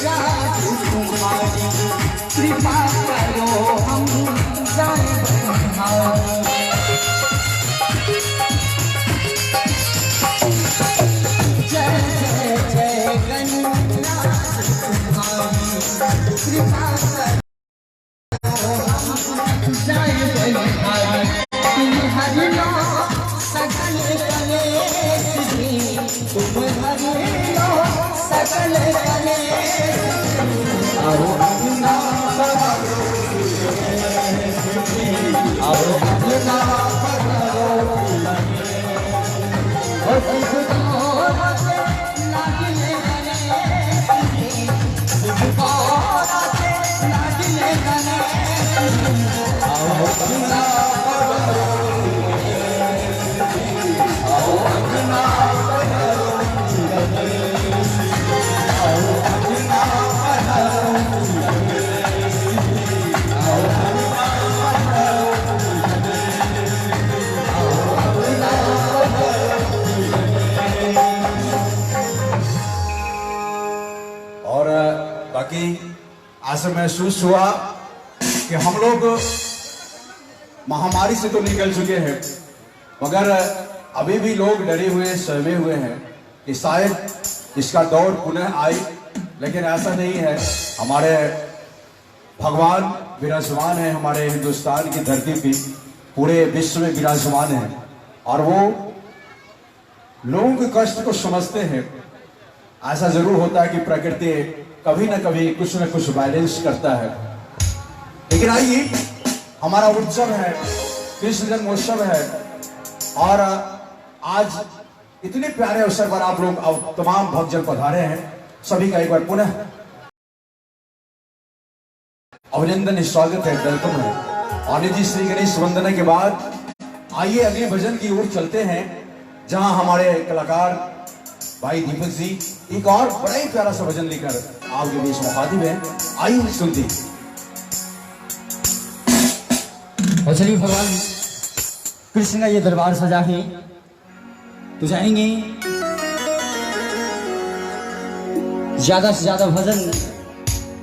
राज तुम्हारी कृपा करो हम जाए बलिहारी। जय जय जय गणराज तुम्हारी कृपा करो हम जाए बलिहारी। तुम्हारी लो सकल कलेश भी, तुम्हारी लो सकल कलेश आओ अपना पधारो, आओ अपना पधारो। ओ सुखदोरा से लाडले गणेश जी, सुखदोरा से लाडले गणेश जी, आओ अपना पधारो, आओ अपना पधारो, आओ अपना पधारो, आओ अपना पधारो, आओ अपना और बाकी ऐसा महसूस हुआ कि हम लोग महामारी से तो निकल चुके हैं, मगर अभी भी लोग डरे हुए सहमे हुए हैं कि शायद इसका दौर पुनः आए, लेकिन ऐसा नहीं है। हमारे भगवान विराजमान है हमारे हिंदुस्तान की धरती पे, पूरे विश्व में विराजमान है और वो लोगों के कष्ट को समझते हैं। ऐसा जरूर होता है कि प्रकृति कभी न कभी कुछ न कुछ बैलेंस करता है, लेकिन आइए, हमारा उत्सव है, कृष्ण जन्मोत्सव है और आज इतने प्यारे अवसर पर आप लोग तमाम भक्तजन पधारे हैं। सभी का एक बार पुनः अभिनंदन, स्वागत है, वेलकम है। और जी श्री गणेश वंदना के बाद आइए अगले भजन की ओर चलते हैं, जहां हमारे कलाकार भाई दीपक जी एक और बड़ा ही प्यारा सा भजन लेकर आपके बीच में हाजिर हैं। आइए सुनते हैं। और चलिए, भगवान कृष्ण का ये दरबार सजा है तो जाएंगे ज्यादा से ज्यादा भजन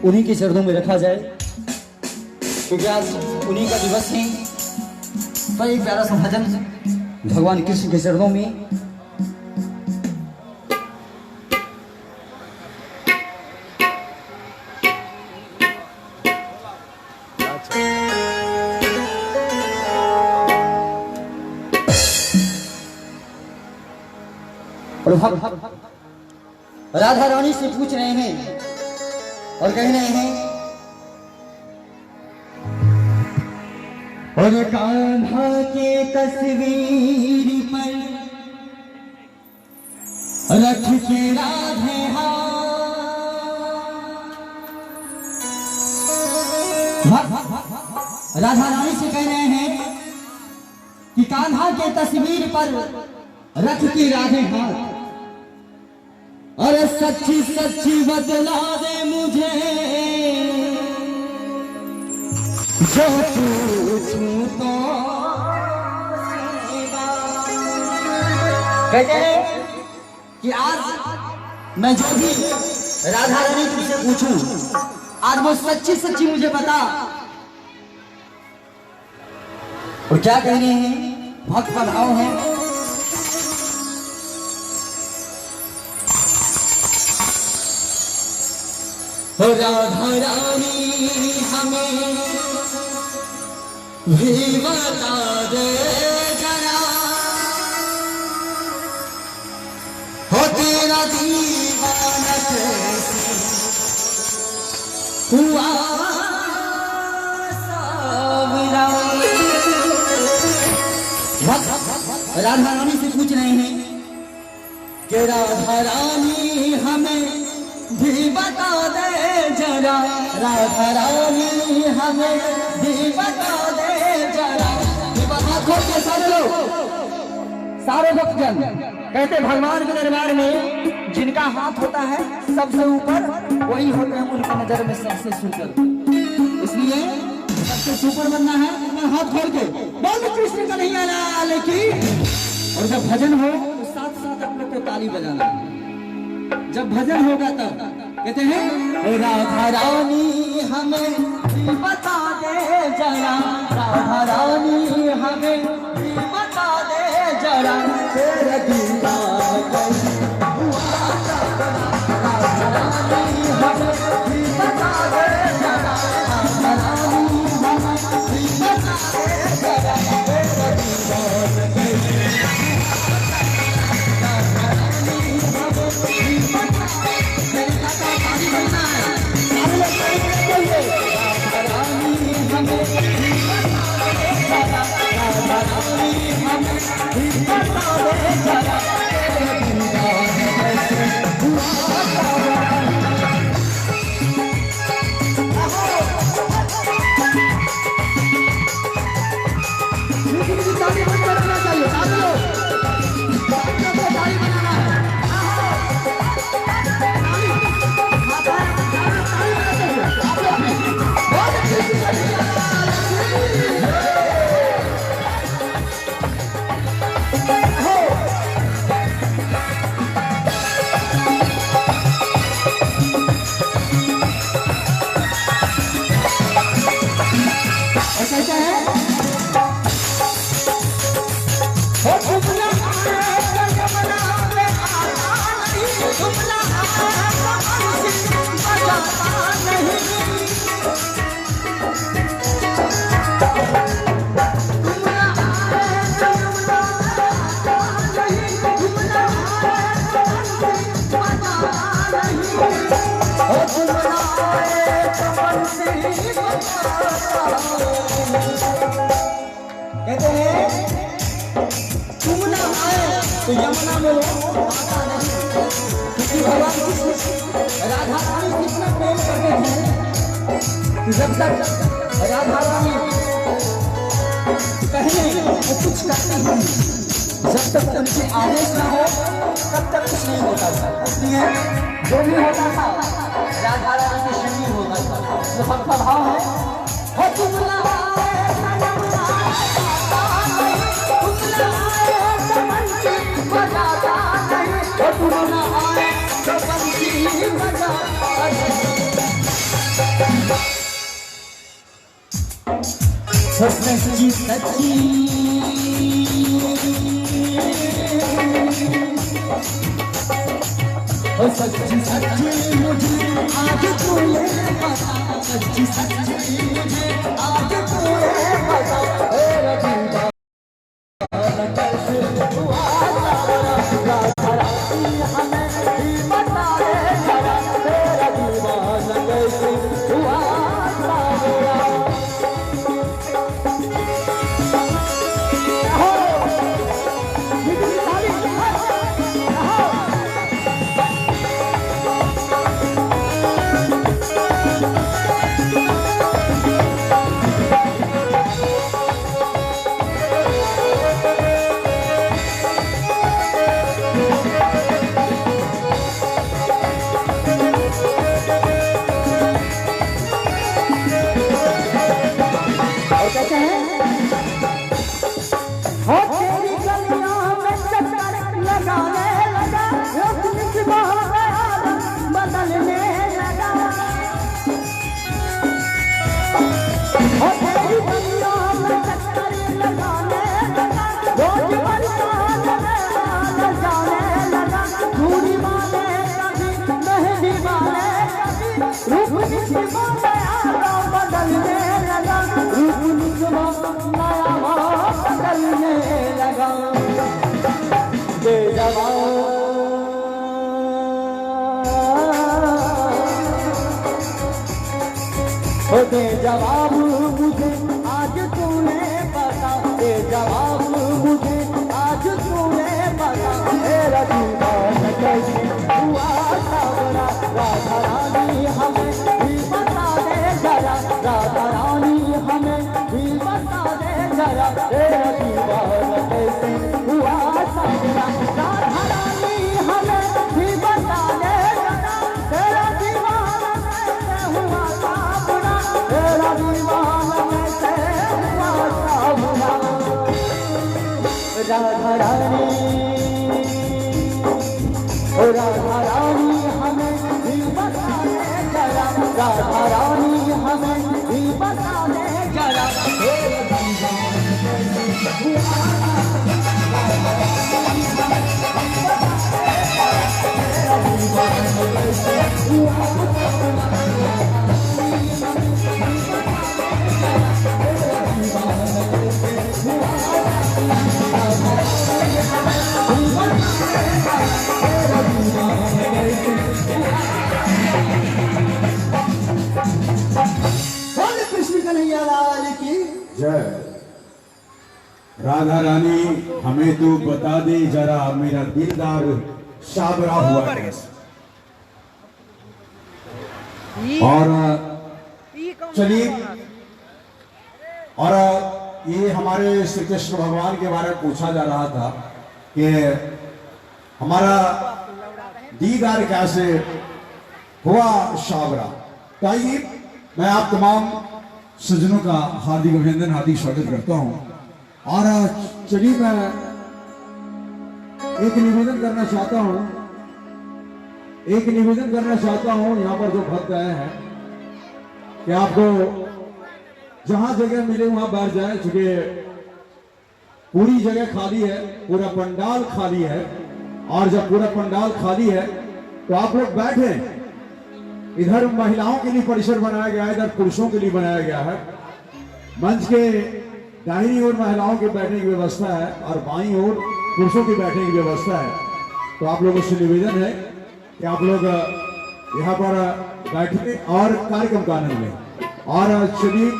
उन्हीं के चरणों में रखा जाए, क्योंकि आज उन्हीं का दिवस है। तो एक प्यारा सा भजन भगवान कृष्ण के चरणों में। और राधा रानी से पूछ रहे हैं और कह रहे हैं, और कान्हा के तस्वीर पर रख के राधे राधा रानी से कह रहे हैं कि कान्हा के तस्वीर पर रख के राधे हाथ, अरे सच्ची सच्ची बतला दे मुझे, जो पूछूं तो कहते हैं कि आज मैं जो भी राधा रानी तुमसे पूछूं, आज वो सच्ची सच्ची मुझे बता। और क्या कह रहे हैं, भक्त का भाव है, राधा रानी हमें भी बता दे जरा, हो तेरा दीवाना कैसे हुआ सावरा। राधा रानी से पूछ रहे हैं कि राधा रानी हमें भी बता दे जरा, राधा रानी हमें भी बता दे जरा। खोल के सारे लोग, सारे भक्तजन कहते भगवान के दरबार में जिनका हाथ होता है सबसे ऊपर, वही होते हैं उनकी नजर में सबसे सुंदर। इसलिए सबसे सुपर बनना है, अपना हाथ खोल के बोल कृष्ण कन्हैया लाल की। और जब भजन हो तो साथ साथ अपने को ताली बजाना। जब भजन होगा तब कहते हैं राधा रानी हमें भी बता दे जरा, राधा रानी हमें भी बता दे जरा, तेरे दीदार कैसे हुआ सपना, राधा रानी हमें भी बता दे जरा, राधा रानी हमें भी बता दे जरा, तेरे दीदार कैसे कहते हैं तुम ना आए तो यमुना में आता नहीं, क्योंकि भगवान कृष्ण राधा रानी से इतना प्रेम करते थे, जब तक राधा रानी कहने तो कुछ करती नहीं, जब तक उनसे आदेश ना हो तब तक कुछ नहीं होता था। इसलिए जो भी होता था राधा रानी के शरीर होता था। तो सबका भाव है तुम ना सच्ची सच्ची सच्ची सच्ची मुझे आज तूने बता, सच्ची सच्ची मुझे आज तूने बता, तेरा दीदार कैसे हुआ राधा रानी हमें भी बता दे जरा, तेरा दीवार कैसे हुआ दे जवाब मुझे आज तूने बता, दे जवाब मुझे आज तूने बता, तेरा दीदार कैसे हुआ सावरा, राधा रानी हमें भी बता दे जरा, राधा रानी हमें भी बता दे जरा, तेरा दीदार कैसे हुआ सावरा, राधा रानी हमें भी बता दे जरा, तेरा दीवार कैसे हुआ सावरा, तेरा दीवार कैसे हुआ सावरा, राधा रानी राधा रानी हमें भी बता हमें भी बता दे जरा तेरे दीवाने कैसे कृष्ण कन्हैया लाल की जय। राधा रानी हमें तो बता दे जरा मेरा दिलदार साबरा हुआ कैसे। और चलिए, और ये हमारे श्री कृष्ण भगवान के बारे में पूछा जा रहा था कि हमारा दीदार कैसे हुआ साबरा। तो आइए, मैं आप तमाम सज्जनों का हार्दिक अभिनंदन, हार्दिक स्वागत करता हूं। और चलिए, मैं एक निवेदन करना चाहता हूं, यहाँ पर जो भक्त आए हैं कि आपको जहां जगह मिले वहां बैठ जाए, चूंकि पूरी जगह खाली है, पूरा पंडाल खाली है। और जब पूरा पंडाल खाली है तो आप लोग बैठे। इधर महिलाओं के लिए परिसर बनाया गया है, इधर पुरुषों के लिए बनाया गया है। मंच के दाहिनी ओर महिलाओं के बैठने की व्यवस्था है और बाईं ओर पुरुषों के बैठने की व्यवस्था है। तो आप लोगों से निवेदन है कि आप लोग यहाँ पर बैठे और कार्यक्रम का आनंद लें। और चलिए,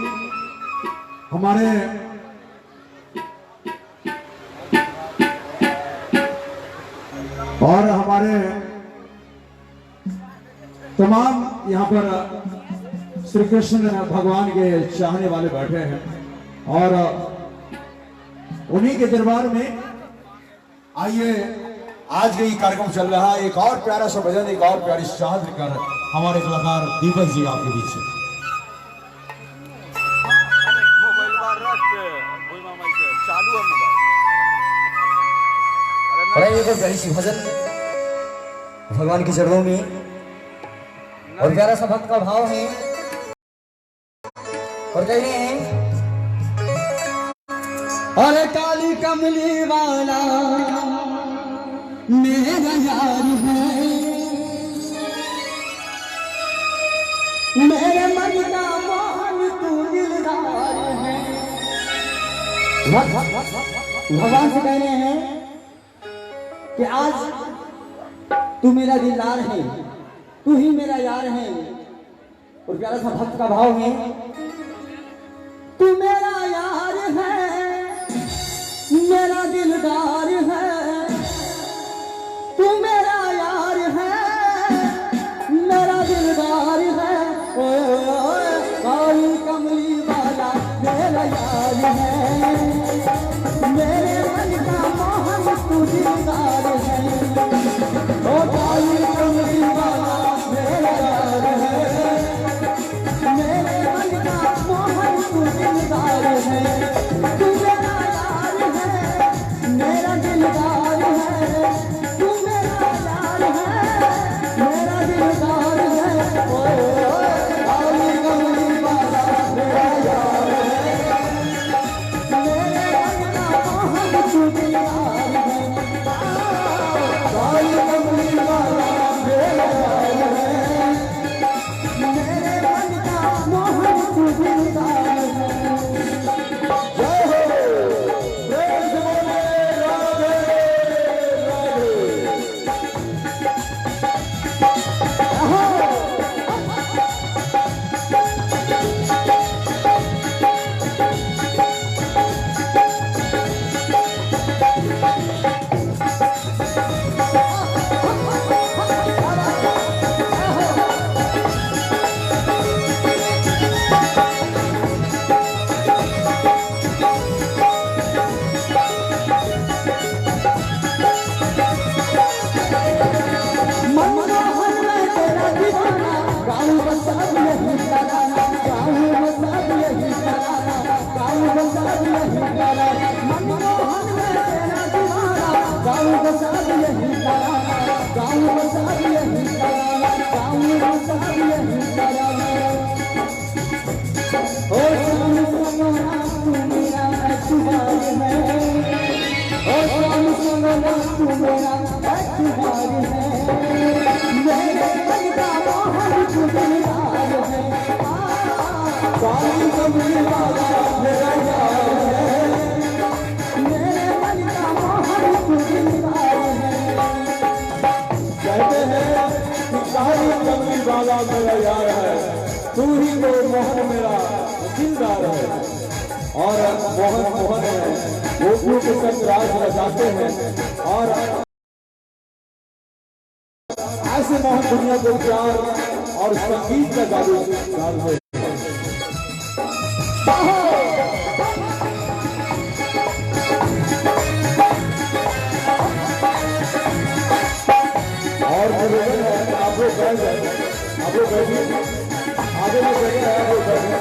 हमारे तमाम यहाँ पर श्री कृष्ण भगवान के चाहने वाले बैठे हैं और उन्हीं के दरबार में आइए, आज ये कार्यक्रम चल रहा है। एक और प्यारा सा भजन, एक और प्यारी चाहत लेकर हमारे कलाकार दीपक जी आपके बीच से। एक प्यारी सी भजन भगवान के चरणों में, और प्यारा सा भक्त का भाव है। और कह रहे हैं, अरे काली कमली वाला मेरा यार है, मेरे मन का मोहन तू दिलदार है। भगवान से कह रहे हैं कि आज तू मेरा दिलदार है, तू ही मेरा यार है। और प्यारा सा भक्त का भाव है, तू मेरा यार है, मेरा दिलदार है, तू मेरा यार है, मेरा दिलदार है। ओए काली कमली वाला मेरा यार है, मेरे मन का मोहन तू दिलदार है। ओ काली कमली वाला मेरा यार है, मेरे मन का मोहन तू दिलदार है। तू मेरा यार है, मेरा दिलदार है, तू मेरा यार है, मेरा दिलदार है। ओए काली कमली वाला मेरा यार है, मेरे मन का मोहन तू दिलदार है। काली कमली वाला मेरा यार है, मेरे मन का मोहन तू दिलदार है। तू मेरा रखवार है, मेरे मन का मोहन तू दिलदार है। काली कमली वाला मेरा यार है, मेरे मन का मोहन तू दिलदार है। कहते हैं कि काली कमली वाला मेरा यार है, तू ही तो मोहन मेरा दिलदार है। और मोहन मोहन है, गोपियों के संग राज रचाते हैं और ऐसे मोहन दुनिया को प्यार और संगीत का जादू डालते हैं। और आप लोग बैठ जाए, आप लोग बैठिए, आगे में बैठे हैं, आप लोग बैठे।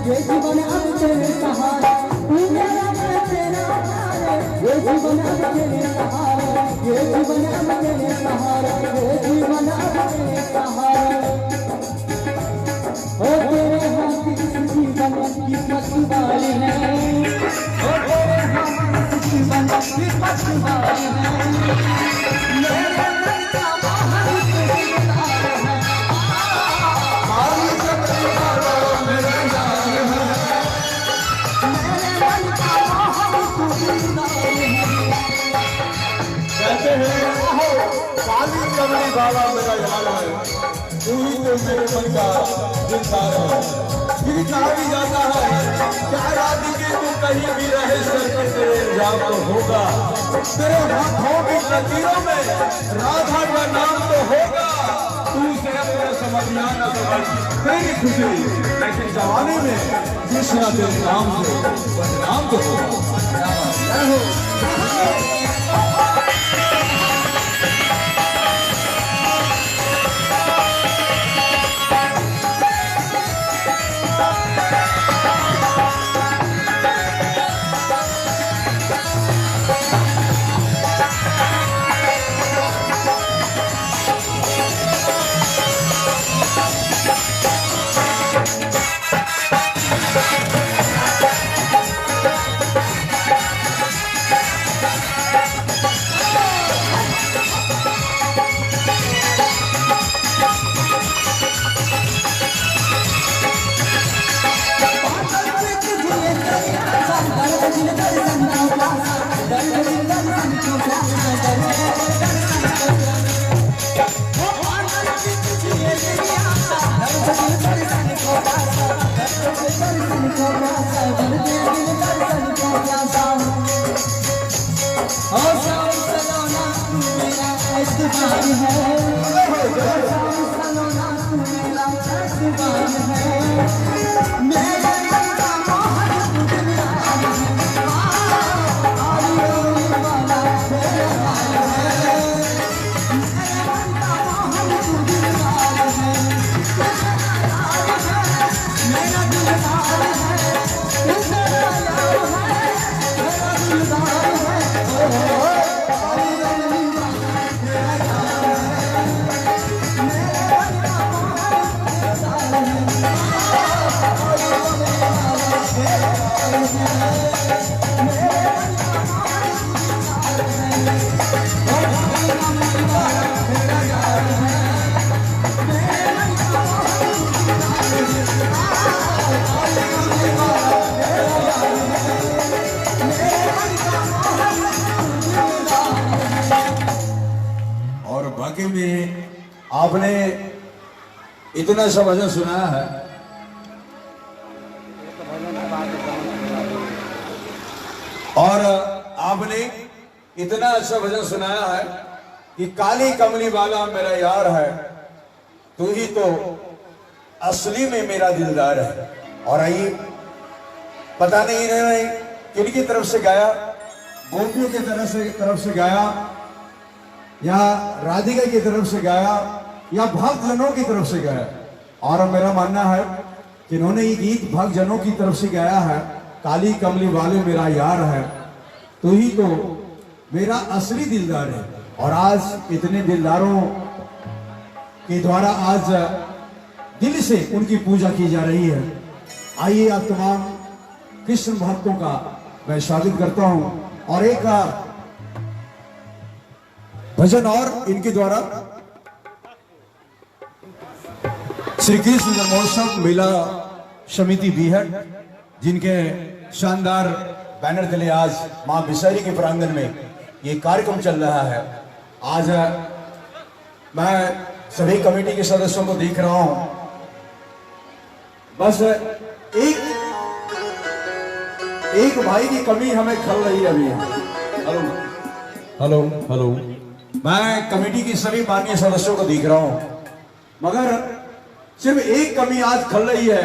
ये जीवन अब तेरे सहारे, तू मेरा मैं तेरा प्यारे। ये जीवन अब तेरे सहारे, ये जीवन अब तेरे सहारे, ये जीवन अब तेरे सहारे। ओ तेरे हाथ इस जीवन की पछुआई है, ओ तेरे हाथ इस जीवन की पछुआई है। मेरे मन का मोहन तू दिलदार है, काली कमली वाला मेरा यार है, मेरे मन का मोहन तू दिलदार है। कहते हैं काली कमली वाला मेरा यार है, तू ही तो मेरे मन का दिलदार है। फिर कहा भी जाता है क्या रात की तू कहीं भी रहे, सर पे तेरे इल्जाम तो होगा, तेरे हाथों की लकीरों में राधा का नाम तो होगा। तू उसे अपना समझना ना तेरी खुशी, लेकिन जवानी में दूसरा तेरे नाम से बदनाम तो होगा। और बाकी में आपने इतना सा भजन सुनाया है, और आपने इतना अच्छा भजन सुनाया है कि काली कमली वाला मेरा यार है, तू ही तो असली में मेरा दिलदार है। और आइए पता नहीं इन्होंने किनकी तरफ से गाया, गोपियों की तरफ से गाया, या राधिका की तरफ से गाया, या भक्तजनों की तरफ से गाया। और मेरा मानना है कि इन्होंने ये गीत भक्तजनों की तरफ से गाया है। काली कमली वाले मेरा यार है, तो ही तो मेरा असली दिलदार है। और आज इतने दिलदारों के द्वारा आज दिल से उनकी पूजा की जा रही है। आइए आप तमाम कृष्ण भक्तों का मैं स्वागत करता हूं और एक भजन और इनके द्वारा श्री कृष्ण जन्मोत्सव मेला समिति भी है, जिनके शानदार बैनर तले आज मां बिसारी के प्रांगण में ये कार्यक्रम चल रहा है। आज मैं सभी कमेटी के सदस्यों को देख रहा हूं, बस एक भाई की कमी हमें खल रही है अभी। हेलो हेलो हेलो, मैं कमेटी की सभी माननीय सदस्यों को देख रहा हूं, मगर सिर्फ एक कमी आज खल रही है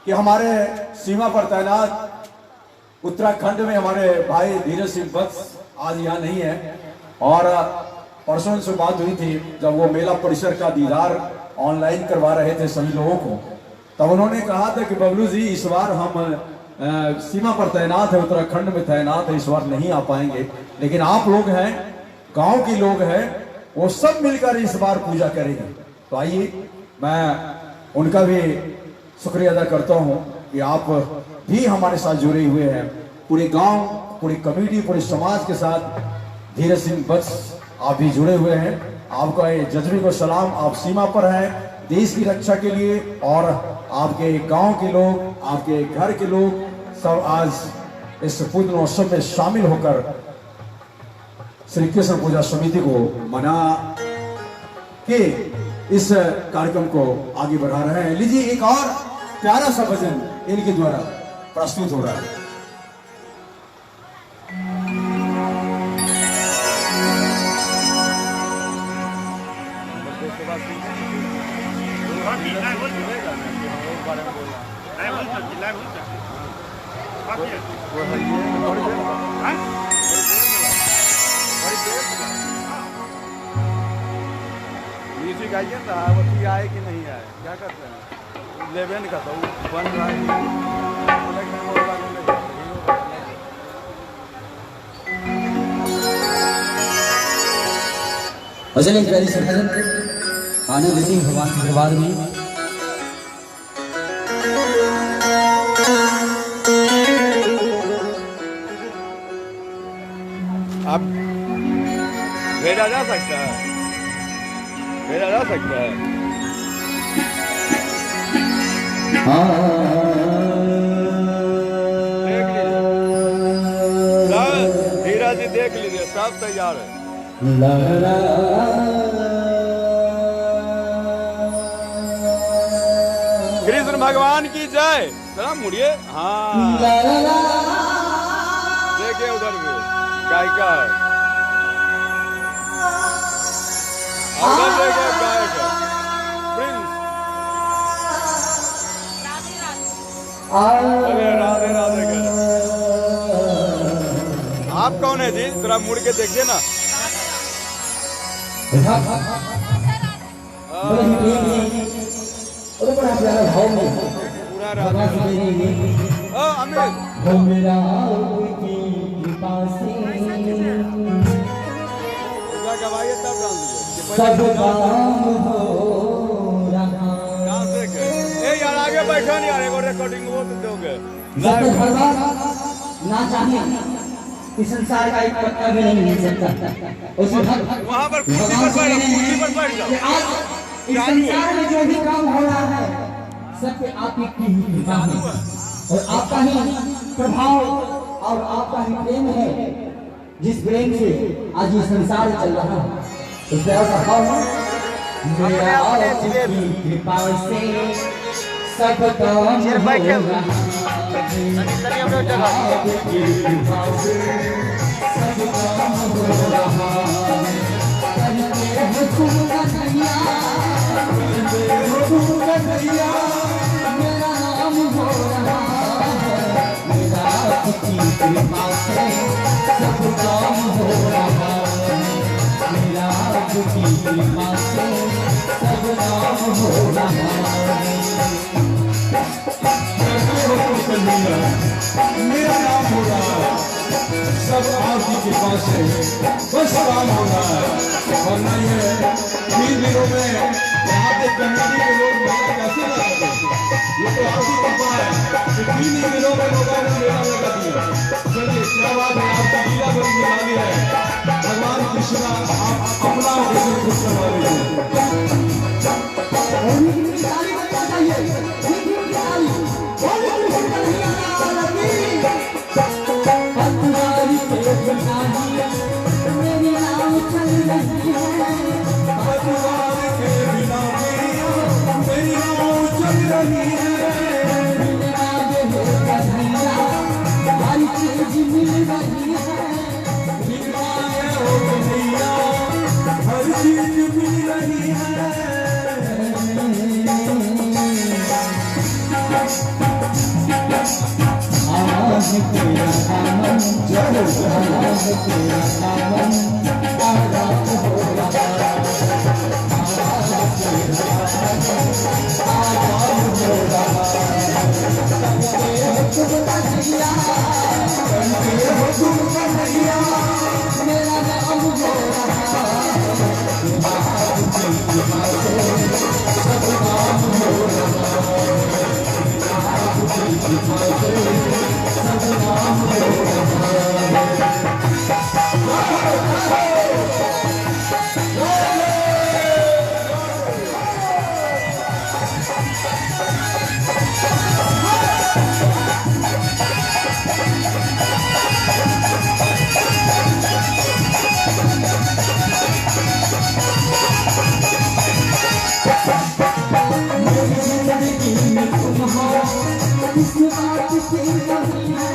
कि हमारे सीमा पर तैनात उत्तराखंड में हमारे भाई धीरज सिंह वत्स आज यहाँ नहीं है। और परसों से बात हुई थी जब वो मेला परिसर का दीदार ऑनलाइन करवा रहे थे सभी लोगों को, तब उन्होंने कहा था कि बबलू जी इस बार हम सीमा पर तैनात है, उत्तराखंड में तैनात है, इस बार नहीं आ पाएंगे, लेकिन आप लोग हैं, गांव के लोग हैं, वो सब मिलकर इस बार पूजा करेंगे। तो आइए मैं उनका भी शुक्रिया अदा करता हूं कि आप भी हमारे साथ जुड़े हुए हैं। पूरे गांव, पूरी कमेटी, पूरे समाज के साथ धीरज सिंह वत्स आप भी जुड़े हुए हैं। आपका ये जज्बे को सलाम। आप सीमा पर हैं देश की रक्षा के लिए, और आपके गांव के लोग, आपके घर के लोग सब आज इस पूजन उत्सव में शामिल होकर श्री कृष्ण पूजा समिति को मना के इस कार्यक्रम को आगे बढ़ा रहे हैं। लीजिए एक और प्यारा सा भजन इनके द्वारा प्रस्तुत हो रहा है। म्यूजिक आइए ना, वो आए कि नहीं आए, क्या करते हैं? लेवेन का तो बन रहा है। भजन एक प्यारी से भजन आनंद सिंह भगवान के दरबार में। आप भेजा जा सकता है, भेजा जा सकता है। देख लीजिए, हीरा जी देख लीजिए, सब तैयार है। कृष्ण भगवान की जय। जरा मुड़िए, हाँ देखिए उधर भी गायिका है, उधर देखिए गायक है प्रिंस। अरे राधे राधे कर। आप कौन है जी? जरा मुड़ के देखिए ना। बड़ा प्यारा भाव में पूरा राधे गवाइए तब डाल दीजिए। यार आगे बैठा नहीं, यार एक रिकॉर्डिंग वो तो दोगे ना चाहिए इस संसार का एक पत्ता भी नहीं मिल सकता। वहाँ पर कुर्सी पर बैठ जाओ। इस संसार में जो भी काम हो रहा है सब पे आप की कृपा है, और आपका ही प्रभाव और आपका ही प्रेम है, जिस प्रेम से आज ये संसार चल रहा है। तो प्यार का भाव है, मेरा आपकी कृपा से सब काम हो रहा है। मेरा नाम हो रहा है। आपकी कृपा से सब काम हो रहा है, मेरा आपकी कृपा से सब काम हो रहा है। मेरा नाम हो रहा है, सब आपकी कृपा से बस काम हो रहा है। वरना ये 3 दिनों में यहाँ पे कमेटी के लोग मेला कैसे लगाते, ये तो आपकी कृपा है कि 3 ही दिनों में लोगों ने मेला लगा दिया। चलिए क्या बात है, आपकी लीला बड़ी निराली है। भगवान कृष्ण आप अपना उसे खुश करवा लीजिए। मेरी नाव चल रही है, पतवार के बिना मेरी नाव चल रही है, मेरा देह कन्हैया हर चीज मिल रही है, बिना हो कन्हैया हर चीज मिल रही है। आज तेरा दामन जब आज तेरा दामन आजाद हो रहा है, आज तेरा दामन आजाद हो रहा है। तुम कन्हैया तुम कन्हैया मेरा नाम हो रहा है, आपकी कृपा से सब काम हो रहा है, आपकी कृपा से सब काम हो रहा है। मेरी जिंदगी में तुम हो, इस बात की कमी है,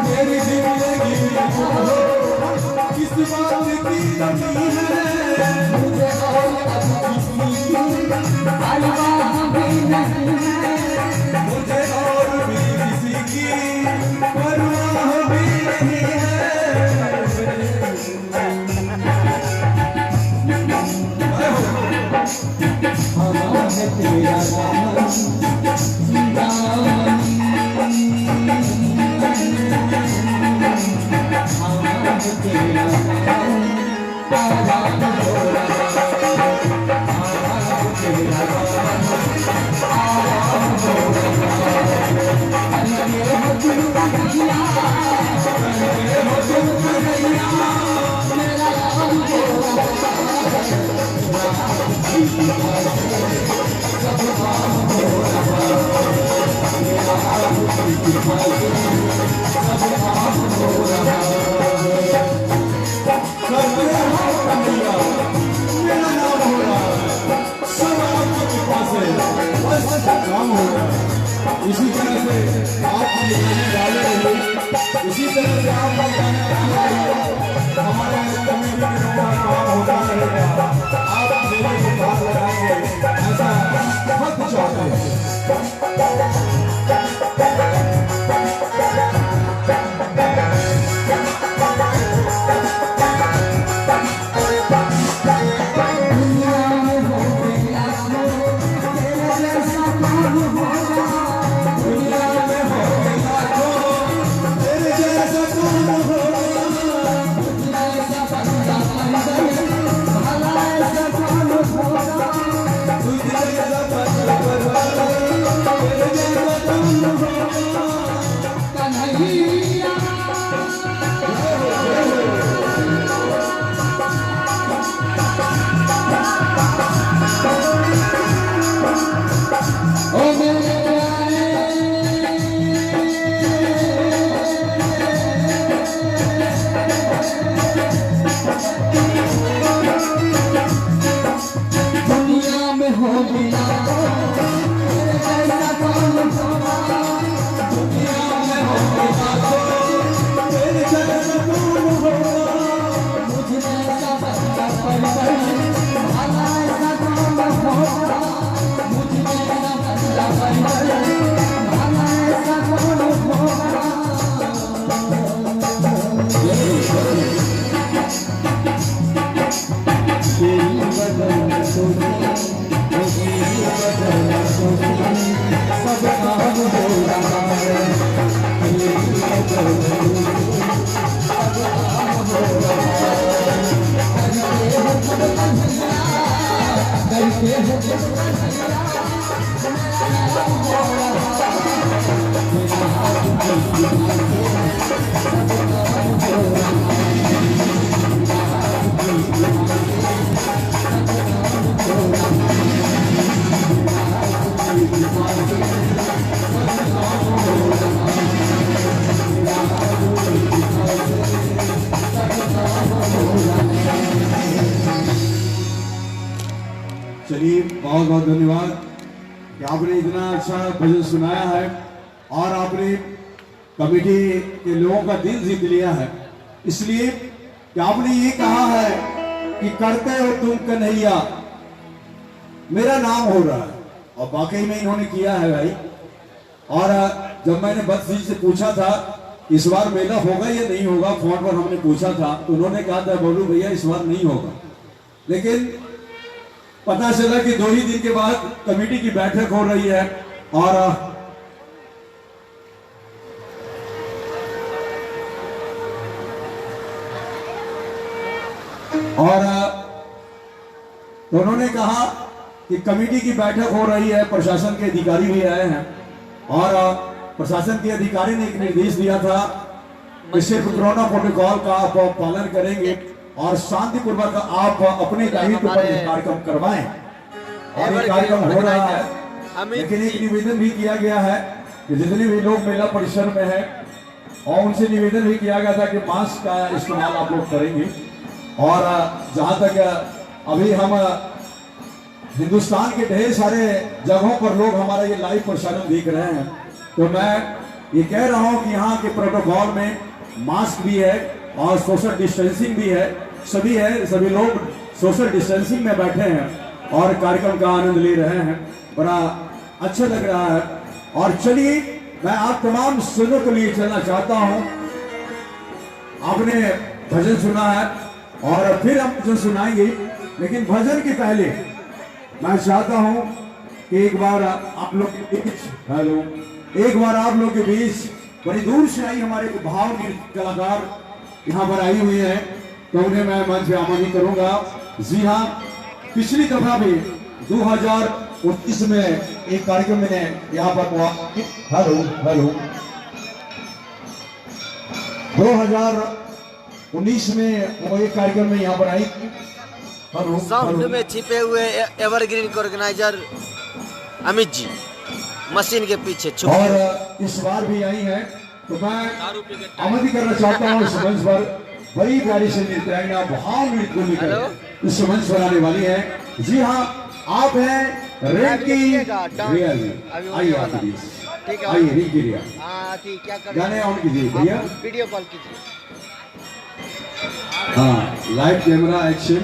मेरी जिंदगी में तुम हो, किस बात की कमी है, मुझे और अब किसी की परवाह भी नहीं है, मुझे और भी किसी की परवाह भी नहीं है। हवा है तेरा दामन दामन, हवा है तेरा दामन आजाद हो रहा है, हवा है तेरा दामन आजाद हो रहा है। अरे हो तुम कन्हैया, अरे हो तुम कन्हैया मेरा नाम हो रहा है, सब काम हो रहा है, आपकी कृपा से सब काम हो रहा है। मेरा नाम हो रहा है, सब आपकी कृपा से बस काम हो रहा है। इसी तरह से आप ये गाने गाने रहिए, इसी तरह से आप गाने गाने रहिए, हमारे कमेटी के लोगों का काम होता रहेगा। आप मेरे को भाग लगाएंगे, ऐसा बहुत चाहते हैं। दुनिया में हो गया तेरे जैसा कौन होगा, दुनिया में हो गया तेरे जैसा कौन होगा, चलिए बहुत बहुत धन्यवाद कि आपने इतना अच्छा भजन सुनाया है और आपने कमेटी के लोगों का दिल जीत लिया है, इसलिए कि आपने ये कहा है कि करते हो तुम कन्हैया मेरा नाम हो रहा है, और वाकई में इन्होंने किया है भाई। और जब मैंने बस जी से पूछा था इस बार मेला होगा या नहीं होगा, फोन पर हमने पूछा था तो उन्होंने कहा था बोलू भैया इस बार नहीं होगा, लेकिन पता चला कि 2 ही दिन के बाद कमेटी की बैठक हो रही है और तो उन्होंने कहा कि कमेटी की बैठक हो रही है, प्रशासन के अधिकारी भी आए हैं और प्रशासन के अधिकारी ने एक निर्देश दिया था कि सिर्फ कोरोना प्रोटोकॉल का आप पालन करेंगे और शांतिपूर्वक आप अपने दायित्व पर कार्यक्रम करवाएं, और ये कार्यक्रम हो रहा है। लेकिन एक निवेदन भी किया गया है कि जितने भी लोग मेला परिसर में हैं और उनसे निवेदन भी किया गया था कि मास्क का इस्तेमाल आप लोग करेंगे। और जहां तक अभी हम हिंदुस्तान के ढेर सारे जगहों पर लोग हमारा ये लाइव प्रसारण देख रहे हैं, तो मैं ये कह रहा हूं कि यहाँ के प्रोटोकॉल में मास्क भी है और सोशल डिस्टेंसिंग भी है, सभी है, सभी लोग सोशल डिस्टेंसिंग में बैठे हैं और कार्यक्रम का आनंद ले रहे हैं, बड़ा अच्छा लग रहा है। और चलिए मैं आप तमाम सुनने के लिए चलना चाहता हूं। आपने भजन सुना है और फिर हम भजन सुनाएंगे, लेकिन भजन के पहले मैं चाहता हूं कि एक बार आप लोग के बीच हेलो एक बार आप लोग के बीच बड़ी दूर से आई हमारे भाव कलाकार यहाँ पर आई हुई है, तो उन्हें मैं मंच पे आमंत्रित करूंगा। जी हाँ, पिछली दफा भी 2019 में एक कार्यक्रम मैंने यहाँ पर हेलो 2019 में वो एक कार्यक्रम में यहाँ पर आई। साउंड में छिपे हुए एवरग्रीन के ऑर्गेनाइजर अमित जी मशीन के पीछे छुप और इस बार भी आई है, तो मैं आमंत्रित करना चाहता हूँ इस मंच पर बड़ी प्यारी से नृत्यांगना भाव नृत्य लेकर इस मंच पर आने वाली है। जी हाँ, आप हैं रिंकी रिया जी, आइए आप प्लीज, आइए रिंकी रिया, गाने ऑन कीजिए भैया, वीडियो कॉल कीजिए। हाँ, लाइव कैमरा एक्शन।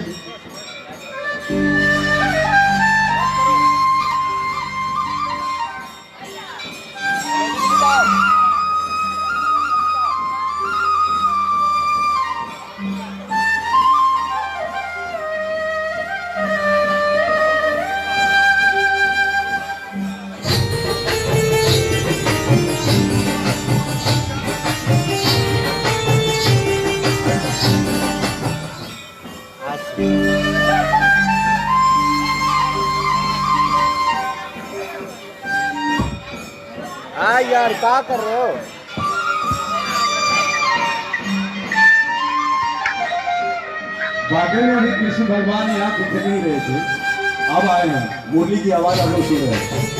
हाँ यार क्या कर रहे हो? बाकी में भी कृष्ण भगवान यहाँ दिख नहीं रहे थे, अब आए हैं, मुरली की आवाज आप लोग सुन रहे हैं।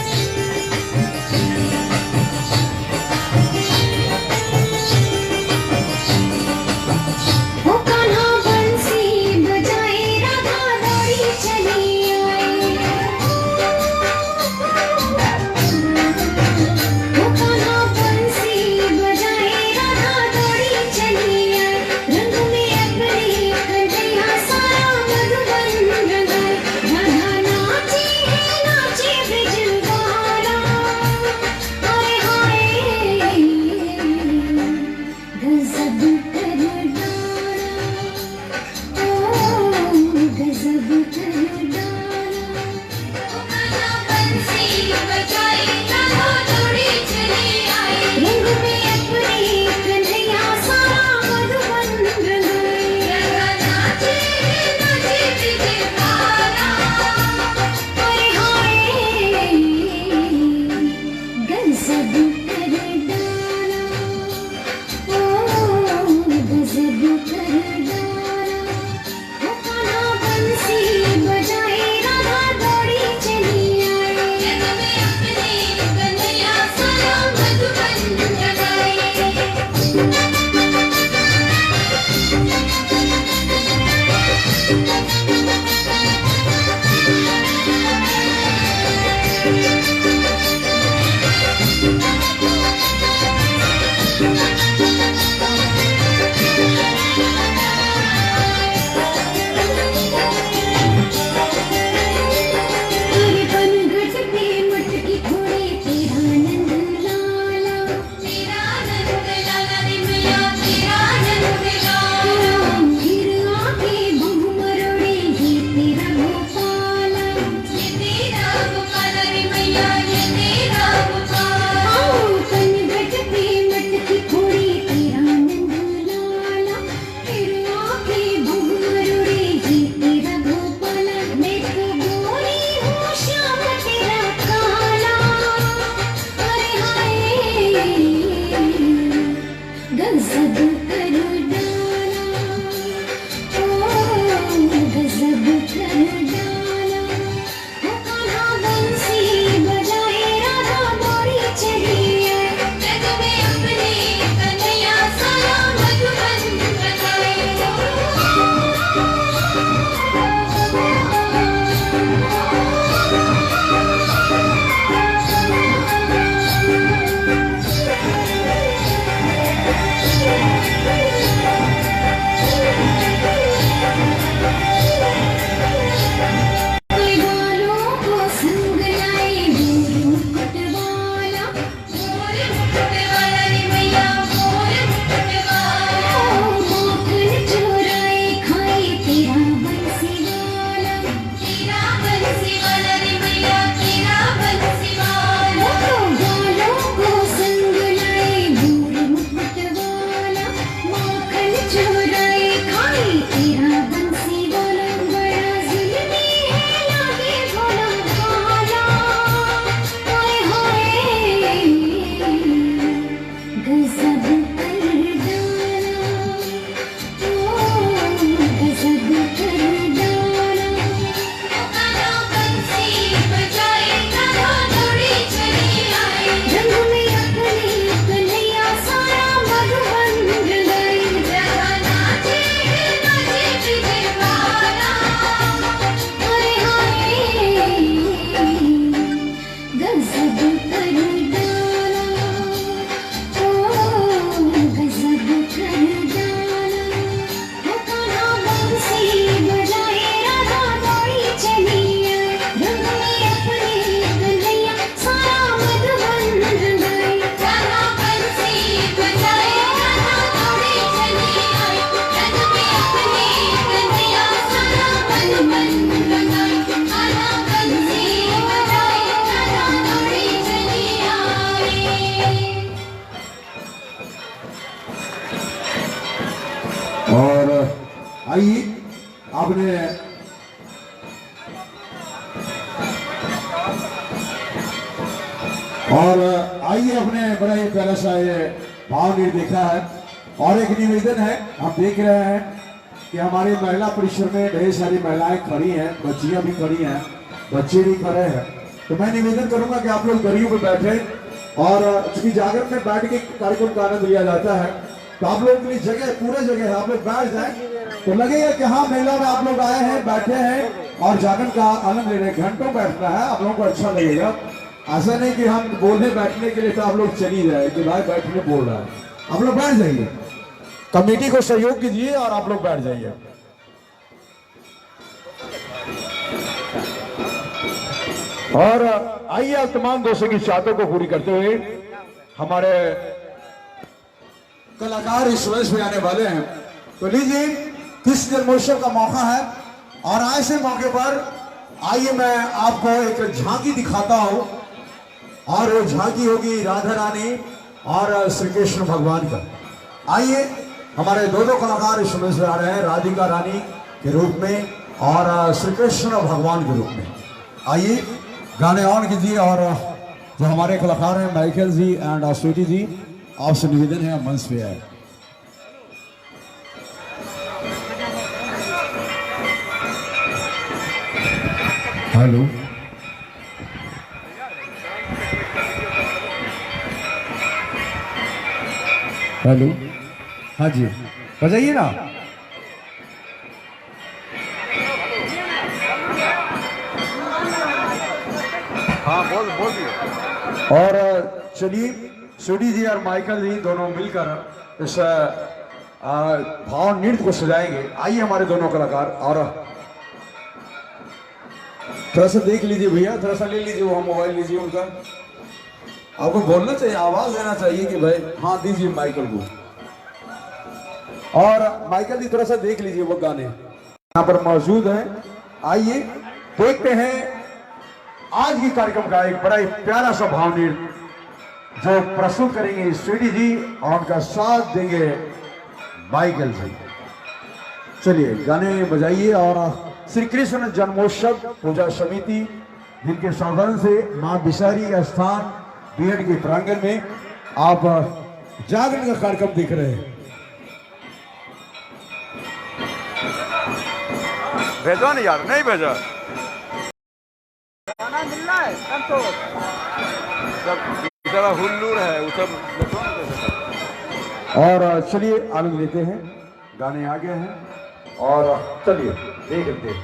आइए आपने और आइए अपने बड़ा ही प्यारा सा ये भाव नहीं देखा है। और एक निवेदन है, हम देख रहे हैं कि हमारी महिला परिसर में ढेर सारी महिलाएं खड़ी हैं, बच्चियां भी खड़ी हैं, बच्चे भी खड़े हैं। तो मैं निवेदन करूंगा कि आप लोग दरियों पर बैठे और चूंकि जागरण में बैठ के कार्यक्रम का आनंद लिया जाता है तो आप लोगों के लिए जगह पूरे जगह है, आप लोग बैठ जाए तो लगेगा कि हाँ मेला में आप लोग आए हैं, बैठे हैं और जागरण का आनंद ले रहे हैं। घंटों बैठना है, आप लोगों को अच्छा लगेगा। ऐसा नहीं कि हम बोलने बैठने के लिए तो आप लोग चली जाए कि भाई बैठने बोल रहा है, आप लोग बैठ जाइए, कमेटी को सहयोग कीजिए और आप लोग बैठ जाइए। और आइए आप तमाम दोस्तों की चाहतों को पूरी करते हुए हमारे कलाकार इस वर्ष में आने वाले हैं। तो लीजिए, किस जन्मोत्सव का मौका है और ऐसे मौके पर आइए मैं आपको एक झांकी दिखाता हूं और वो झांकी होगी राधा रानी और श्री कृष्ण भगवान का। आइए, हमारे दो कलाकार इस समय से आ रहे हैं, राधिका रानी के रूप में और श्री कृष्ण भगवान के रूप में। आइए गाने ऑन कीजिए और जो हमारे कलाकार हैं माइकल जी एंड स्वीटी जी, आपसे निवेदन है मंच पे आए। हेलो, हेलो, हाँ जी बजाइए ना। हाँ बोल दिए। और चलिए, स्वीटी जी और माइकल जी दोनों मिलकर इस भाव नृत्य को सजाएंगे। आइए हमारे दोनों कलाकार, और थोड़ा सा देख लीजिए भैया, थोड़ा सा ले लीजिए वो मोबाइल लीजिए उनका। आपको बोलना चाहिए, आवाज देना चाहिए कि भाई हाँ दीजिए माइकल को। और माइकल जी थोड़ा सा देख लीजिए वो गाने यहाँ पर मौजूद हैं। आइए देखते हैं आज के कार्यक्रम का एक बड़ा ही प्यारा सा भाव नृत्य जो प्रस्तुत करेंगे स्वीटी जी और उनका साथ देंगे माइकल जी। चलिए गाने बजाइए। और श्री कृष्ण जन्मोत्सव पूजा समिति जिनके सौगंध से मां बिसारी का स्थान बीएड के प्रांगण में आप जागरण का कार्यक्रम देख रहे हैं। भेजो नहीं यार, नहीं भेजो। जरा हुल्लूर है वो सब। और चलिए आनंद लेते हैं, गाने आ गए हैं और चलिए देख लेते हैं।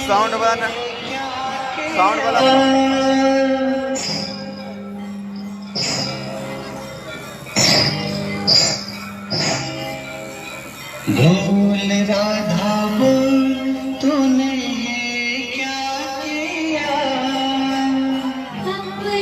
साउंड वाला बोल राधा बोल, तूने क्या किया अपने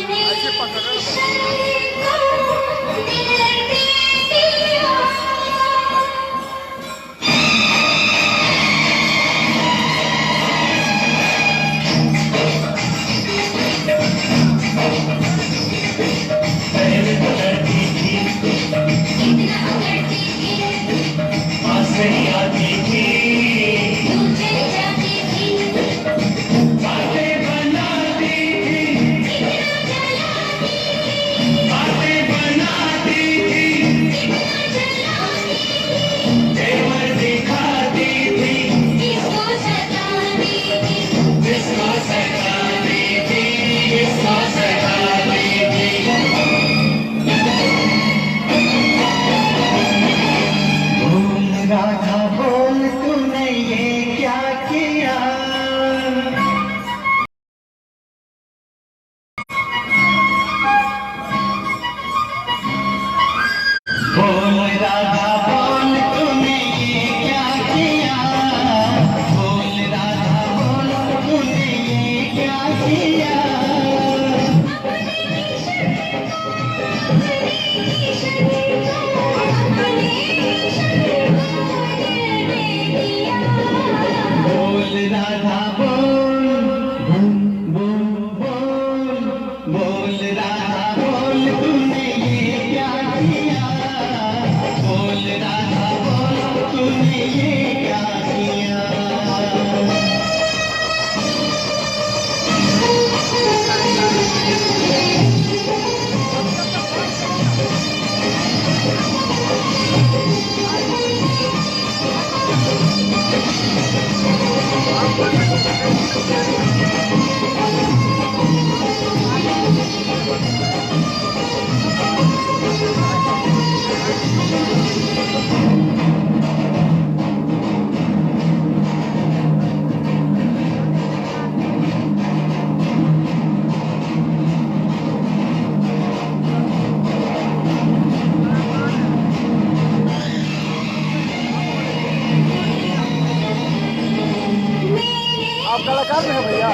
कार में है भैया,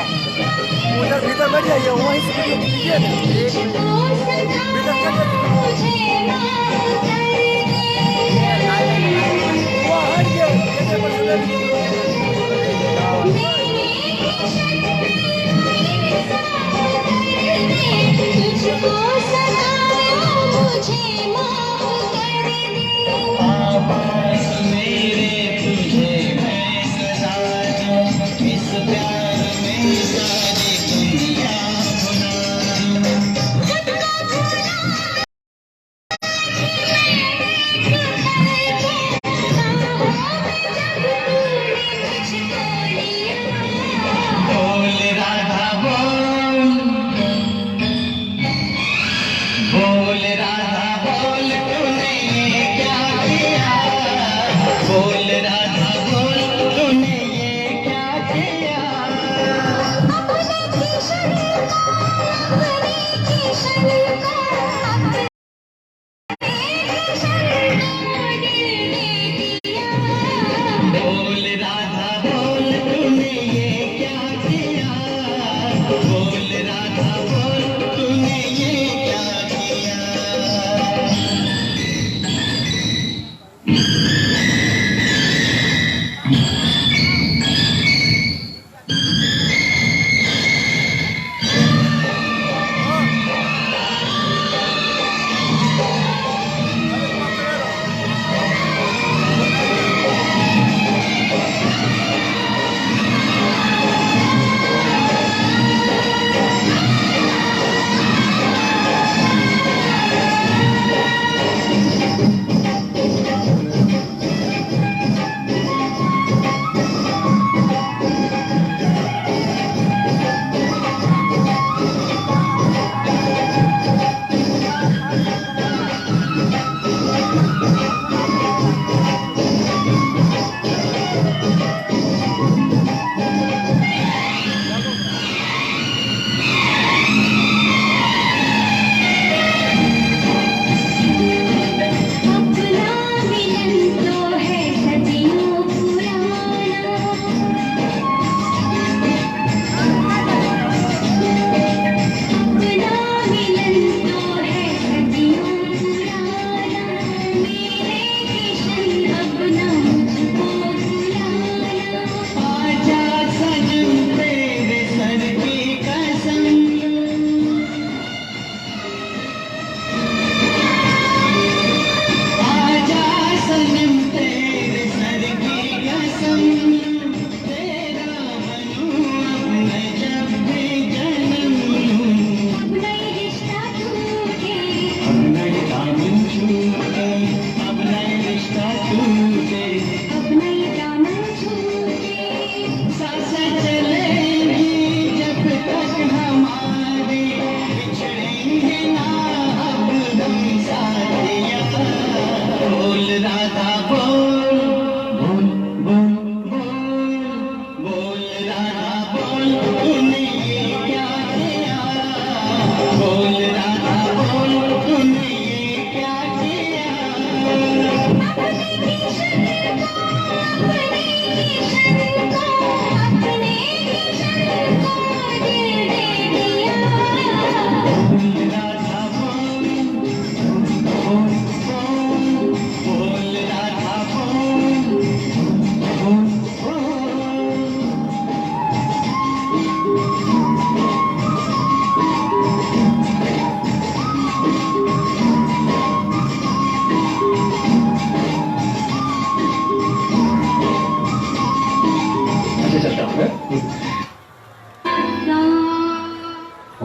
उधर भीतर बैठ जाइए, वहीं से वीडियो लीजिए भीतर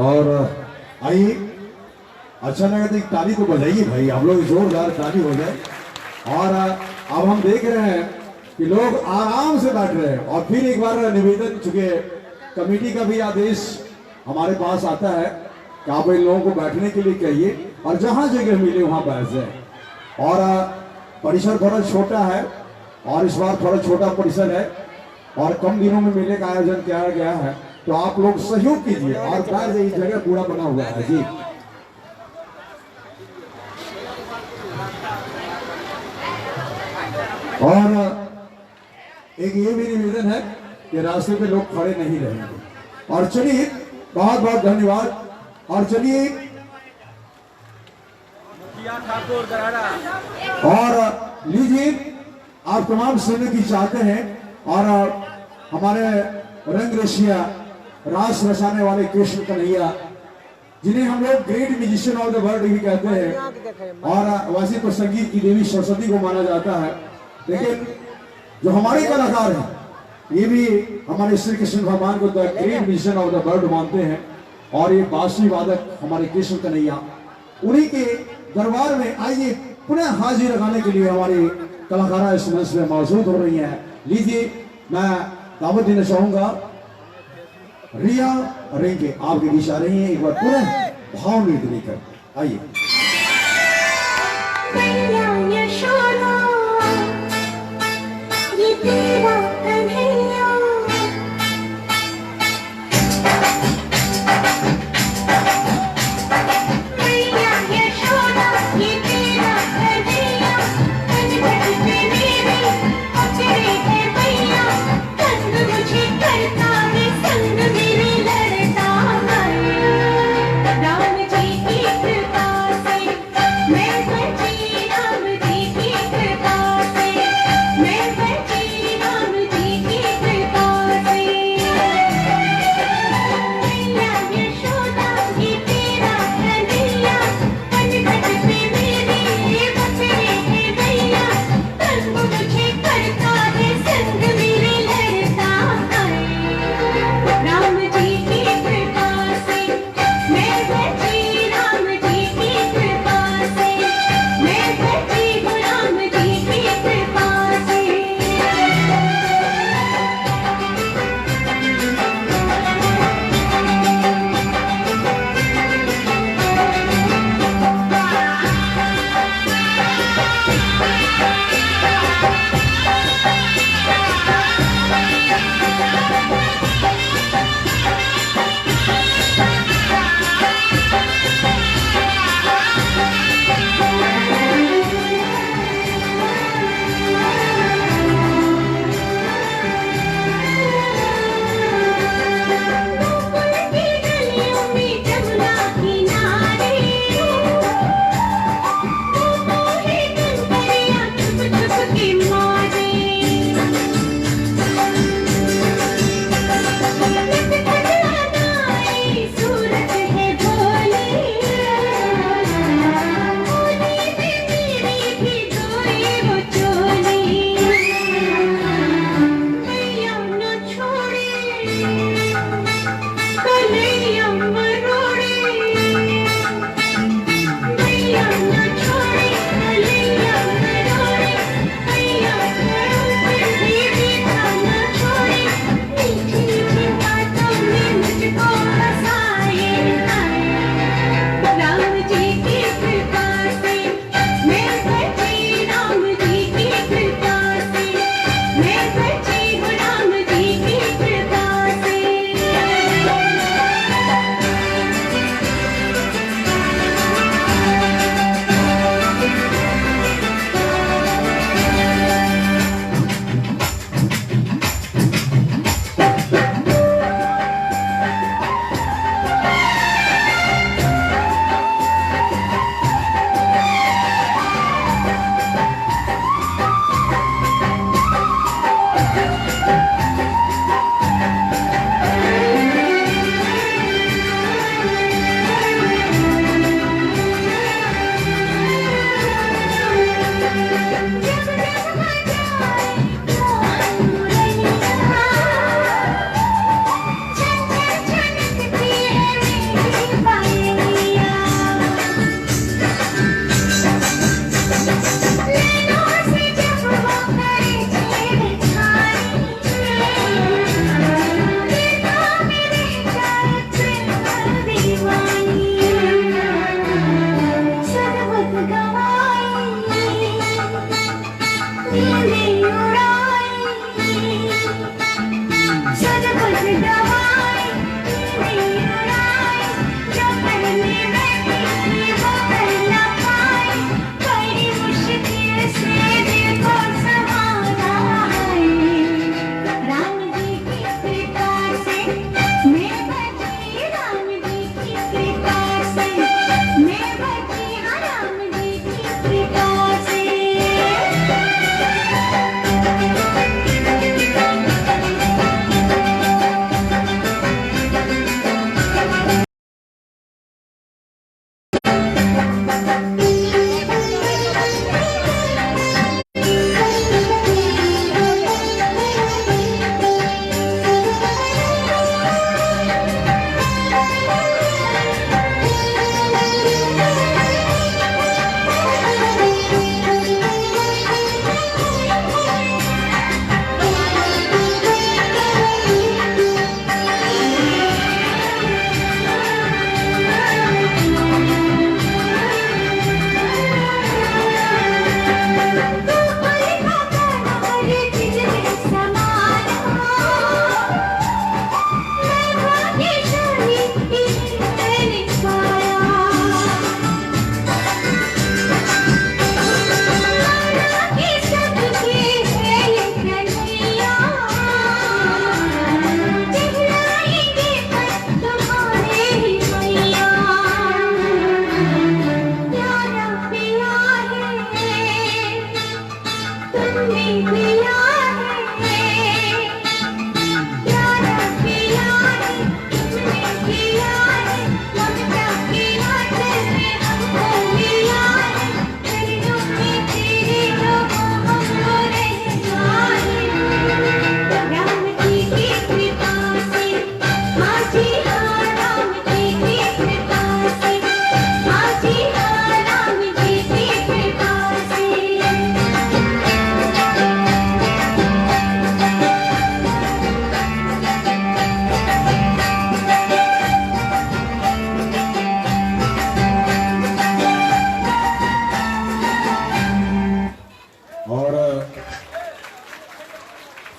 और आइए, अच्छा लगा तो एक ताली तो बजाइए भाई, आप लोग जोरदार ताली हो जाए। और अब हम देख रहे हैं कि लोग आराम से बैठ रहे हैं। और फिर एक बार निवेदन, चूंकि कमेटी का भी आदेश हमारे पास आता है कि आप इन लोगों को बैठने के लिए कहिए और जहां जगह मिले वहां बैठ जाए। और परिसर थोड़ा छोटा है और इस बार थोड़ा छोटा परिसर है और कम दिनों में मेले का आयोजन किया गया है, तो आप लोग सहयोग कीजिए और बैठ जाइए, जगह पूरा बना हुआ है जी। और एक ये भी निवेदन है कि रास्ते पे लोग खड़े नहीं रहेंगे। और चलिए, बहुत बहुत धन्यवाद। और चलिए, और लीजिए, आप तमाम सुनने की चाहते हैं और हमारे रंग रसिया रास रचाने वाले कृष्ण कन्हैया, जिन्हें हम लोग great musician of the world भी कहते हैं, और वैसे तो संगीत की देवी सरस्वती को माना जाता है, लेकिन जो हमारे कलाकार हैं ये भी हमारे श्री कृष्ण भगवान को the great musician of the world मानते हैं। और ये बांसुरी वादक हमारे कृष्ण कन्हैया, उन्हीं के दरबार में आइए पुनः हाजिर लगाने के लिए हमारी कलाकारा इस मंच में मौजूद हो रही हैं। लीजिए, मैं दावत देना चाहूंगा रिया रेंगे, आपके बीच आ रही हैं, एक बार पुनः भाव नृत्य लेकर आइए। राम जी की कृपा से मैं बची राम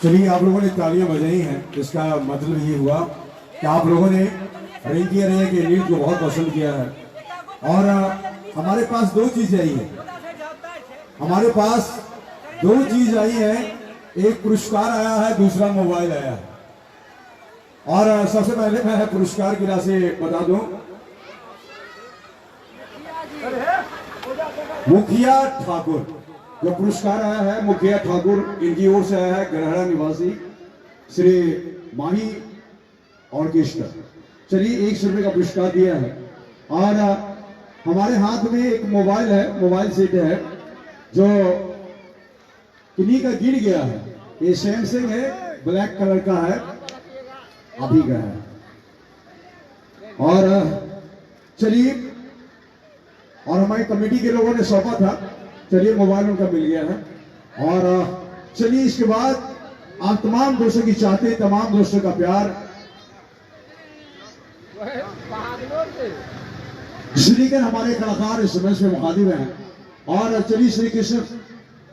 चलिए, आप लोगों ने तालियां बजाई हैं, इसका मतलब ये हुआ कि आप लोगों ने रिंकी अरे के लीड को बहुत पसंद किया है। और हमारे पास दो चीज आई है, हमारे पास दो चीज आई है, एक पुरस्कार आया है, दूसरा मोबाइल आया है। और सबसे पहले मैं पुरस्कार की राशि बता दूं, मुखिया ठाकुर, जो पुरस्कार आया है मुखिया ठाकुर, इनकी ओर से आया है, गरहरा निवासी श्री माही ऑर्केस्ट्रा। चलिए, 100 रुपये का पुरस्कार दिया है। और हमारे हाथ में एक मोबाइल है, मोबाइल सेट है, जो किन्हीं का गिर गया है। ये सैमसंग है, ब्लैक कलर का है, अभी का है। और चलिए, और हमारी कमेटी के लोगों ने सौंपा था, चलिए मोबाइल उनका मिल गया है। और चलिए, इसके बाद आप तमाम दोस्तों की चाहते, तमाम दोस्तों का प्यार, श्रीकर हमारे कलाकार इस समय से मुखातिब हैं। और चलिए, श्री कृष्ण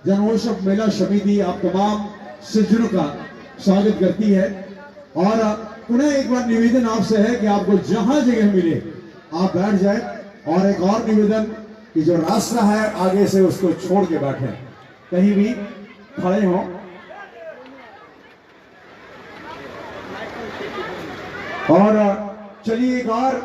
जन्मोत्सव मेला समिति आप तमाम सज्जनों का स्वागत करती है। और पुनः एक बार निवेदन आपसे है कि आपको जहां जगह मिले आप बैठ जाए। और एक और निवेदन कि जो रास्ता है आगे से उसको छोड़ के बैठे, कहीं भी खड़े हों। और चलिए, एक और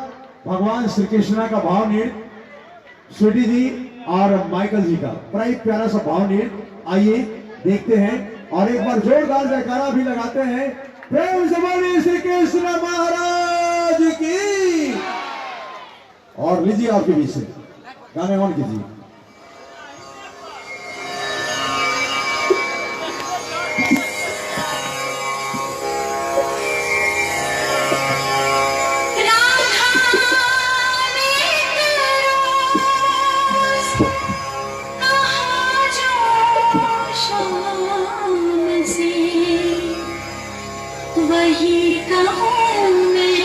भगवान श्री कृष्ण का भाव नृत्य स्वीटी जी और माइकल जी का बड़ा ही प्यारा सा भाव नृत्य, आइए देखते हैं। और एक बार जोरदार जयकारा भी लगाते हैं, प्रेम से बोलिए श्री कृष्ण महाराज की। और लीजिए, आपके बीच से गाने ऑन कीजिए। वही कहूँ मैं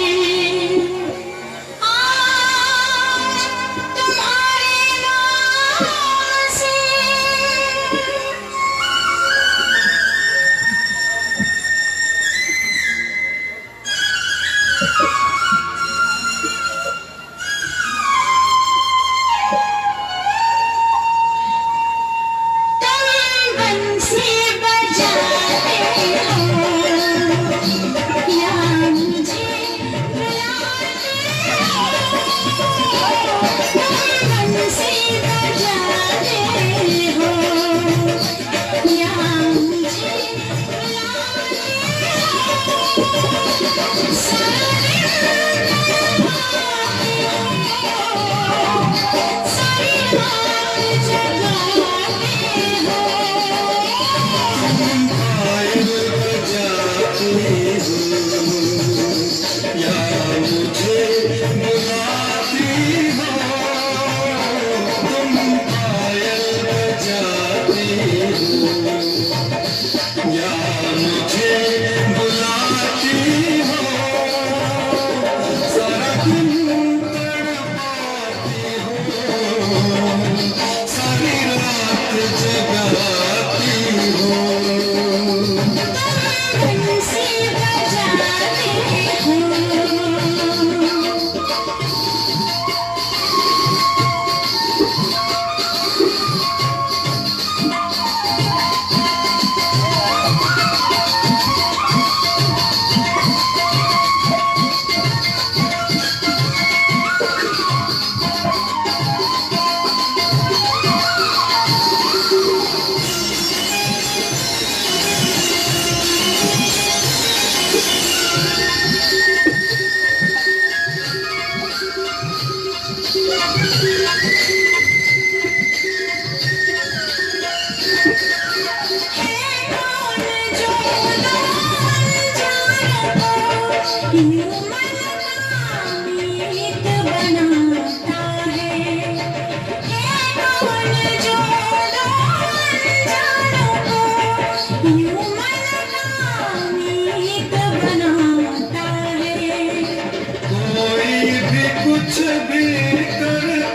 कुछ भी कर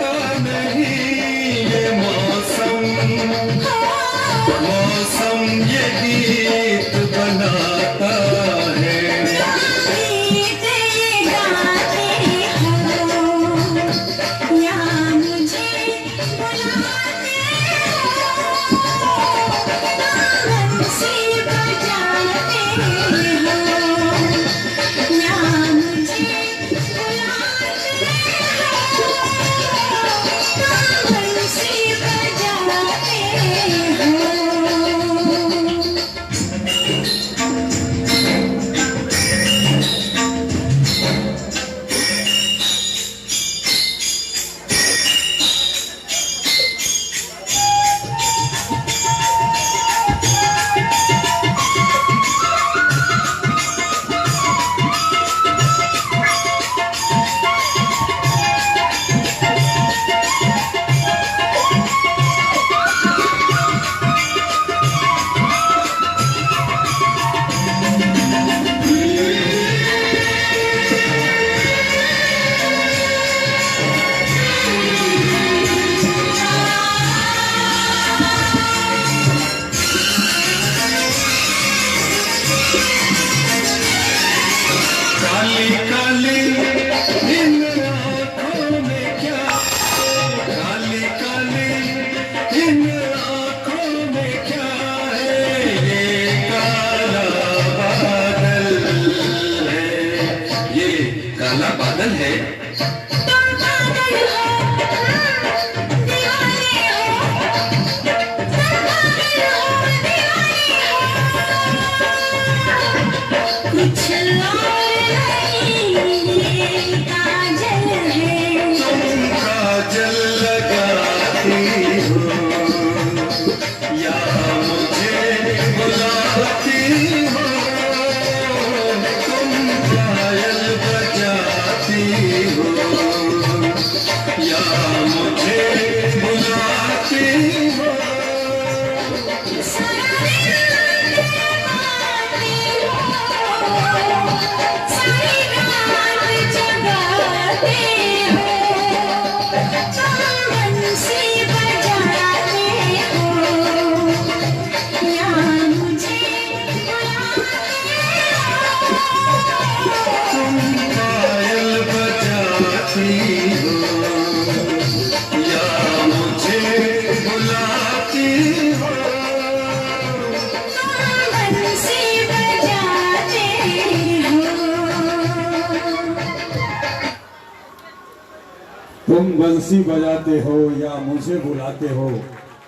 तुम बंसी बजाते हो या मुझे बुलाते हो,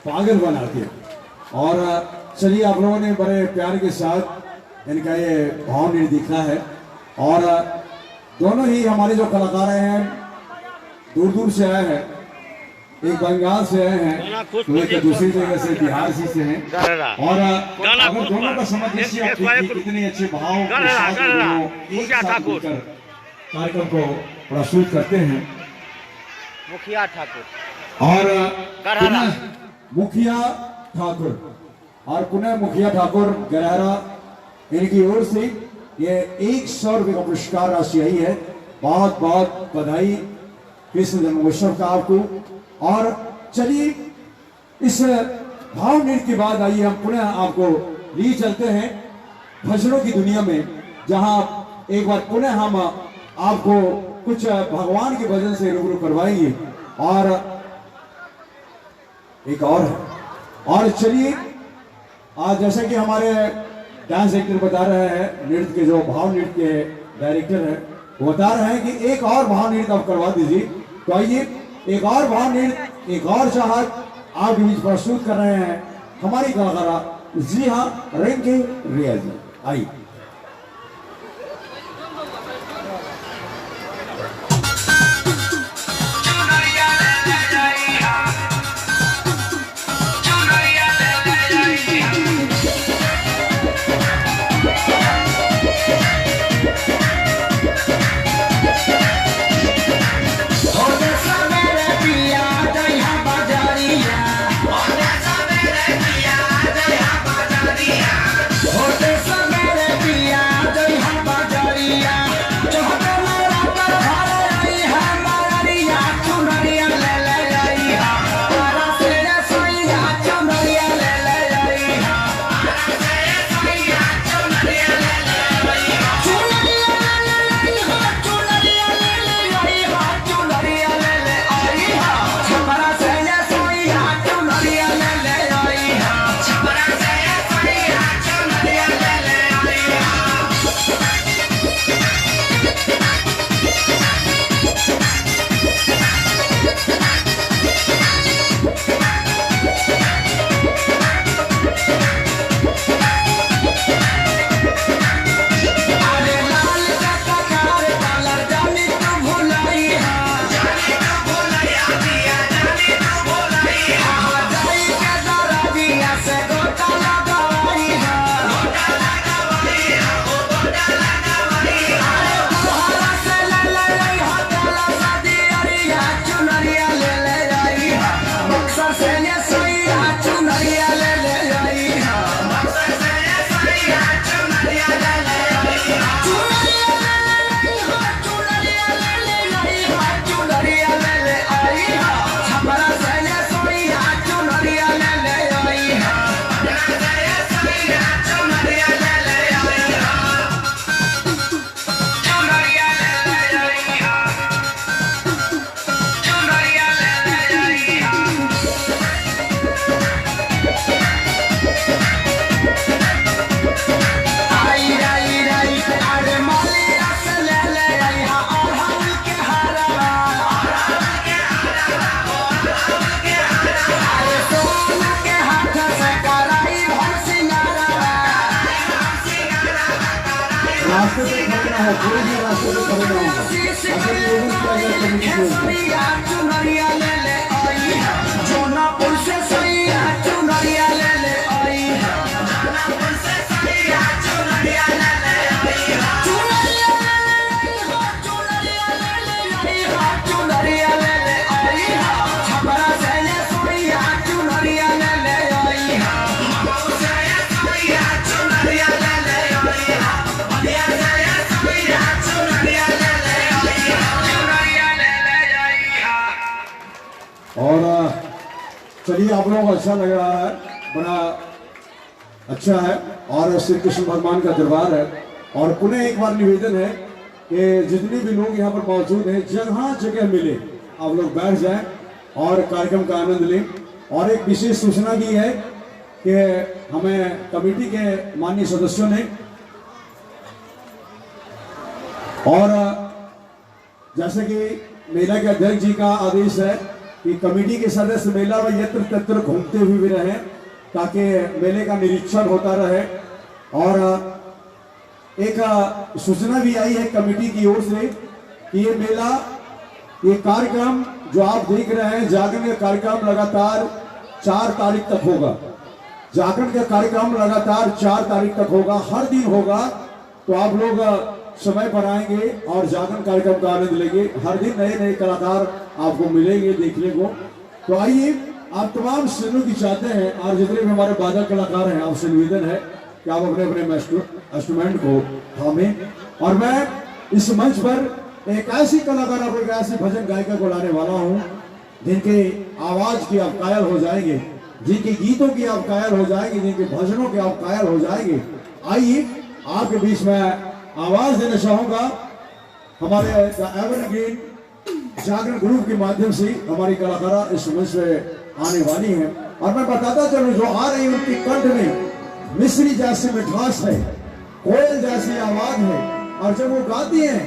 पागल बनाते हो। और चलिए आप लोगों ने बड़े प्यार के साथ इनका ये भाव निर्णय दिखा है। और दोनों ही हमारे जो कलाकार हैं दूर दूर से आए हैं, एक बंगाल से आए हैं तो एक दूसरी जगह से बिहार से हैं। और अगर दोनों का समझ लीजिए आप कितने अच्छे भाव के साथ एक साथ मिलकर कार्यक्रम को प्रस्तुत करते हैं। मुखिया ठाकुर और पुनः मुखिया ठाकुर और पुनः मुखिया ठाकुर गरहरा, इनकी ओर से ये 100 रुपये का पुरस्कार राशि आई है। बहुत बहुत बधाई कृष्ण जन्मोत्सव का आपको। और चलिए इस भाव नृत्य के बाद आइए हम पुनः आपको लिए चलते हैं भजनों की दुनिया में, जहां एक बार पुनः हम आपको कुछ भगवान के भजन से रूबरू करवाएंगे। और एक और है, और चलिए आज जैसा कि हमारे डांस एक्टर बता रहे हैं, नृत्य के जो भाव नृत्य के डायरेक्टर हैं वो बता रहे हैं कि एक और भाव नृत्य आप करवा दीजिए। तो आइए एक और भाव नृत्य, एक और चाहत आपके बीच प्रस्तुत कर रहे हैं हमारी कलाकारा, जी हाँ, रिंकी रिया जी। आइए। चलिए आप लोगों को अच्छा लग रहा है, बड़ा अच्छा है और श्री कृष्ण भगवान का दरबार है। और पुनः एक बार निवेदन है कि जितने भी लोग यहाँ पर मौजूद हैं, जहाँ जगह मिले आप लोग बैठ जाएं और कार्यक्रम का आनंद लें। और एक विशेष सूचना भी है कि हमें कमेटी के माननीय सदस्यों ने और जैसे कि मेला के अध्यक्ष जी का आदेश है कि कमेटी के सदस्य मेला में यत्र तत्र घूमते हुए भी रहें ताकि मेले का निरीक्षण होता रहे। और एक सूचना भी आई है कमेटी की ओर से कि ये मेला, ये कार्यक्रम जो आप देख रहे हैं, जागरण का कार्यक्रम लगातार 4 तारीख तक होगा। जागरण का कार्यक्रम लगातार 4 तारीख तक होगा, हर दिन होगा। तो आप लोग समय पर आएंगे और जागरण कार्यक्रम का आनंद लेंगे। हर दिन नए नए कलाकार आपको मिलेंगे देखने को। तो आइए, आप तमाम श्रेणियों की चाहते हैं और जितने भी हमारे वादक कलाकार हैं, आपसे निवेदन है कि आप अपने अपने इंस्ट्रूमेंट को थामें। और मैं इस मंच पर एक ऐसी कलाकार, आप एक ऐसी भजन गायिका को लाने वाला हूँ जिनके आवाज की आप कायल हो जाएंगे, जिनके गीतों की आप कायल हो जाएंगे, जिनके भजनों के आप कायल हो जाएंगे। आइए, आपके बीच में आवाज देना चाहूंगा हमारे एवरग्रीन जागरण ग्रुप के माध्यम से हमारी कलाकारा इस मंच पे आने वाली हैं। और मैं बताता चलूं, जो आ रही उनकी कंठ में मिश्री जैसी मिठास है, कोयल जैसी आवाज है, और जब वो गाती हैं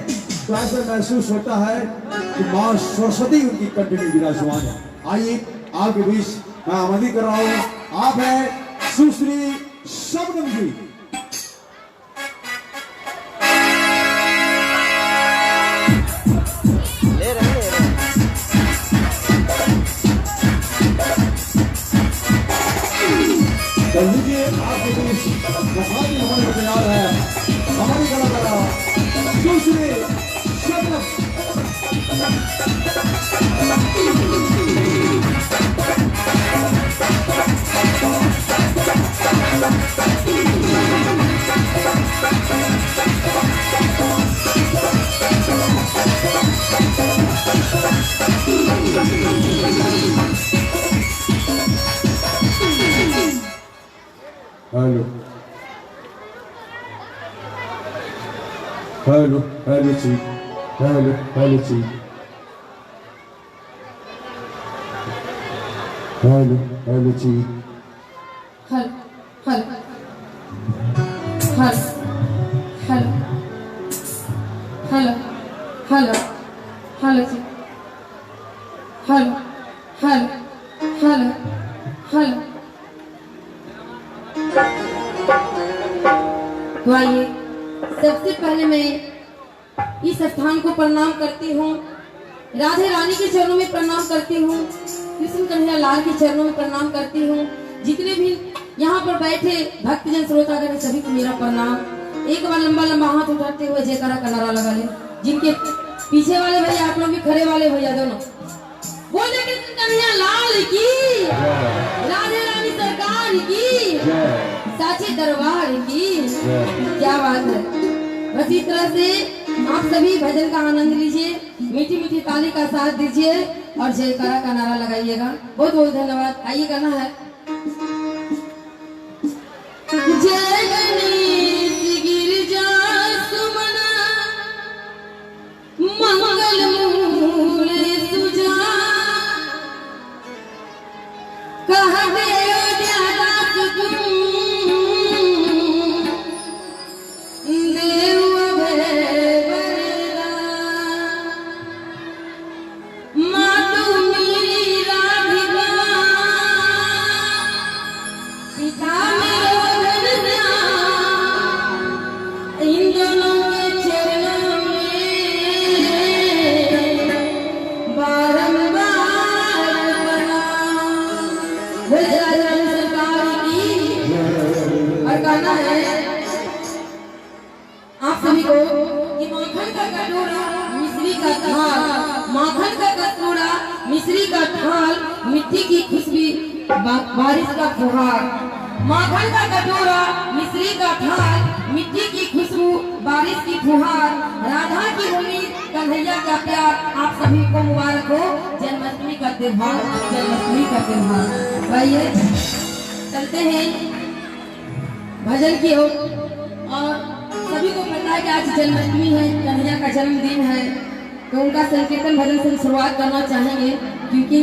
तो ऐसा महसूस होता है कि मां सरस्वती उनकी कंठ में विराजमान है। आइए, आपके बीच मैं आमंत्रित कर रहा हूं, आप है सुश्री शबनम जी। लीजिए, आपके बीच हमारे तैयार है हमारी कलाकारा Sushri Shabnam. Hello hello hello ji, hello hello ji, hello hello ji, hello hello hello hello hello hello hello ji, hello hello hello hello. तो आइए, सबसे पहले मैं इस स्थान को प्रणाम करती हूँ, राधे रानी के चरणों में प्रणाम करती हूँ, कृष्ण कन्हैया लाल के चरणों में प्रणाम करती हूँ। जितने भी यहाँ पर बैठे भक्तजन श्रोतागण सभी को मेरा प्रणाम। एक बार लंबा लंबा हाथ उठाते हुए जयकारा का नारा लगा ले। जिनके पीछे वाले भैया, आप लोग भी खड़े वाले भैया दोनों, बोले कृष्ण कन्हैया लाल की, राधे रानी सरकार की, साचे दरबार की। क्या बात है। बस इस तरह से आप सभी भजन का आनंद लीजिए, मीठी मीठी ताली का साथ दीजिए और जयकारा का नारा लगाइएगा। बहुत बहुत धन्यवाद। आइए, करना है जय गणेश गिरिजा सुमना मंगल मूले सुजा कहते मिश्री का थाल, मिट्टी की खुशबू, बारिश का फुहार। माखन का कटोरा, मिश्री का थाल, मिट्टी की खुशबू, बारिश की फुहार। राधा की उम्मीद, कन्हैया का प्यार। आप सभी को मुबारक हो जन्माष्टमी का त्योहार, जन्माष्टमी का त्योहार। आइए, चलते हैं भजन की ओर। और सभी को पता है कि आज जन्माष्टमी है, कन्हैया का जन्मदिन है, तो उनका संकीर्तन भजन से शुरुआत करना चाहेंगे। क्योंकि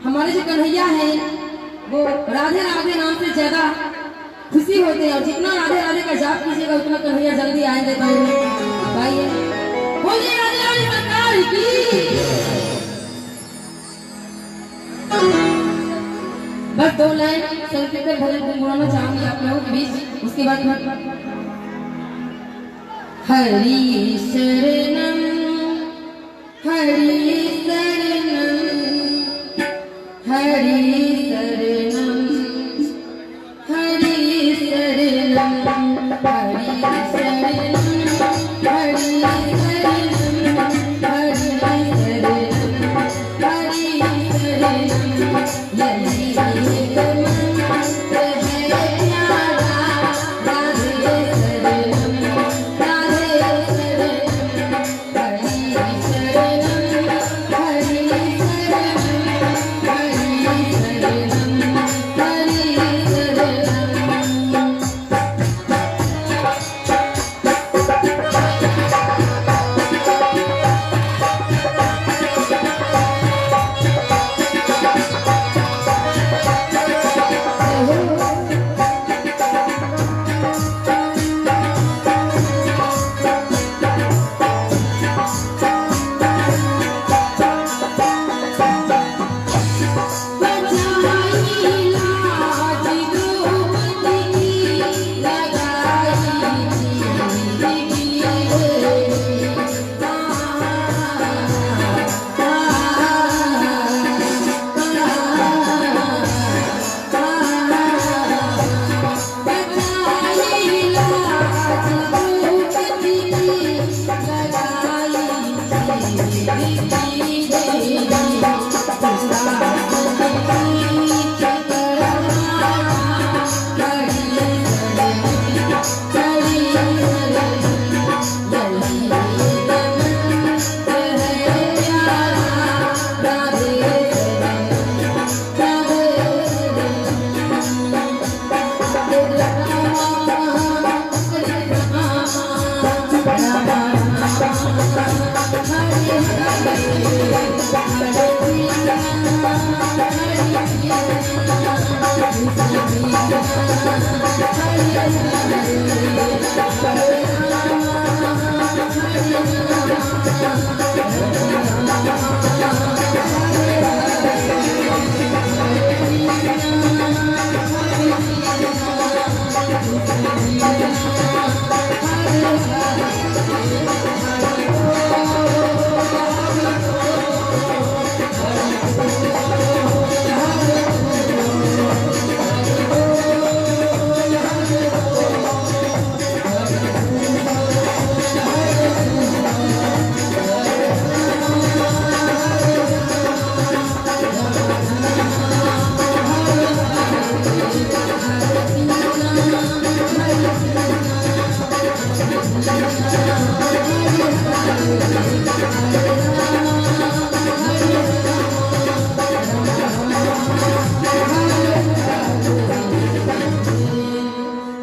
हमारे जो कन्हैया हैं वो राधे राधे नाम से ज्यादा खुशी होते हैं, और जितना राधे राधे का जाप कीजिएगा उतना कन्हैया जल्दी आएंगे। तो भाई बोलिए राधे राधे सरकार की। बस 2 लाइन संकीर्तन भजन गुनगुनाना चाहूंगी आप लोगों के बीच, उसके बाद हरि शरणम हरि शरणम हरि शरणम हरि शरणम हरि शरणम हरि शरणम हरि शरणम हरि शरणम यही एक मंत्र है प्यारा राधे शरणम राधे शरणम हरि शरणम हरि शरणम हरि शरणम हरि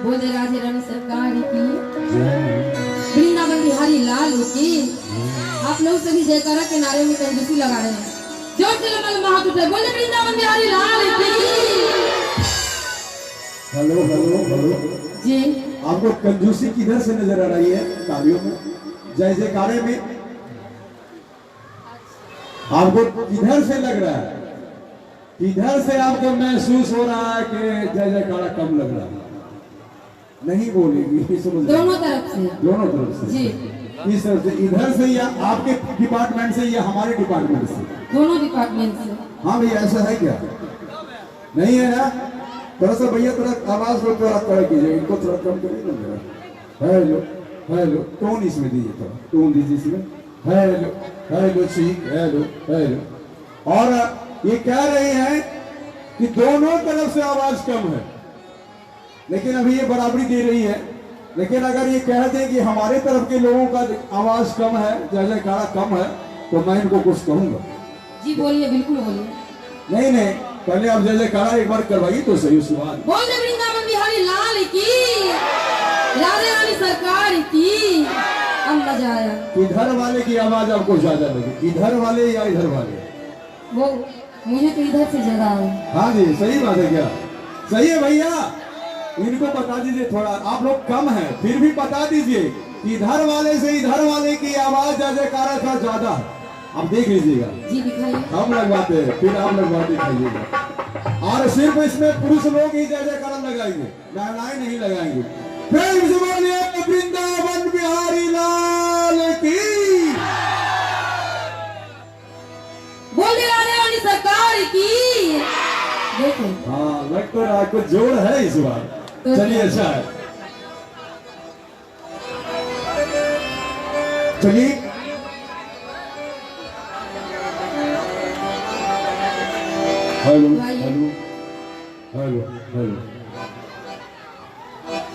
बोले राधे रानी सरकार की, वृंदावन बिहारी लाल की। आप लोग सभी जयकारा के नारे में कंजूसी लगा रहे हैं। जोर से लम्बा हाथ उठाए, बोले वृंदावन बिहारी लाल की। हेलो हेलो हेलो जी आपको कंजूसी किधर से नजर आ रही है? तालियों में, जय जयकारे में आपको किधर से लग रहा है? किधर से आपको महसूस हो रहा है कि जय जयकारा कम लग रहा है? नहीं बोलेगी, समझ दोनों तरफ से, दोनों तरफ से जी, इस तरफ से, इधर से या आपके डिपार्टमेंट से या हमारे डिपार्टमेंट से? दोनों डिपार्टमेंट से। हाँ भैया, ऐसा है क्या? नहीं है ना? थोड़ा सा भैया थोड़ा आवाज को थोड़ा कड़ा कीजिए, इनको थोड़ा कम करिए ना जरा। हेलो हेलो, टोन इसमें दीजिए, थोड़ा टोन दीजिए इसमें। हेलो हेलो, ठीक, हेलो हेलो। और ये कह रहे हैं कि दोनों तरफ से आवाज कम है, लेकिन अभी ये बराबरी दे रही है। लेकिन अगर ये कह दें कि हमारे तरफ के लोगों का आवाज कम है, जय जयकारा कम है, तो मैं इनको कुछ कहूंगा। जी बोलिए, बिल्कुल बोलिए। नहीं नहीं, पहले आप जय जयकारा एक बार करवाइए तो सही, उसके बाद। बोले वृंदावन बिहारी लाल की, राधे रानी सरकार की। अब मजा आया। इधर वाले की आवाज आपको ज्यादा लगी, इधर वाले या इधर वाले? वो मुझे तो इधर से ज्यादा आई। हाँ जी, सही बात है क्या? सही है भैया, इनको बता दीजिए थोड़ा, आप लोग कम हैं फिर भी बता दीजिए, इधर वाले से इधर वाले की आवाज जय जयकारा का ज्यादा है। आप देख लीजिएगा, जी दिखाइए। हम लगवाते हैं फिर आप लगवा दिखाइएगा। और सिर्फ इसमें पुरुष लोग ही जय जय कलम लगाएंगे, महिलाएं नहीं लगाएंगे। प्रेम से बोलिए वृंदावन बिहारी लाल की। बोलिए राधे रानी सरकार की। देखो हाँ लग तो रहा कुछ जोड़ है इस बार। चलिए अच्छा है, चलिए hello hello hello hello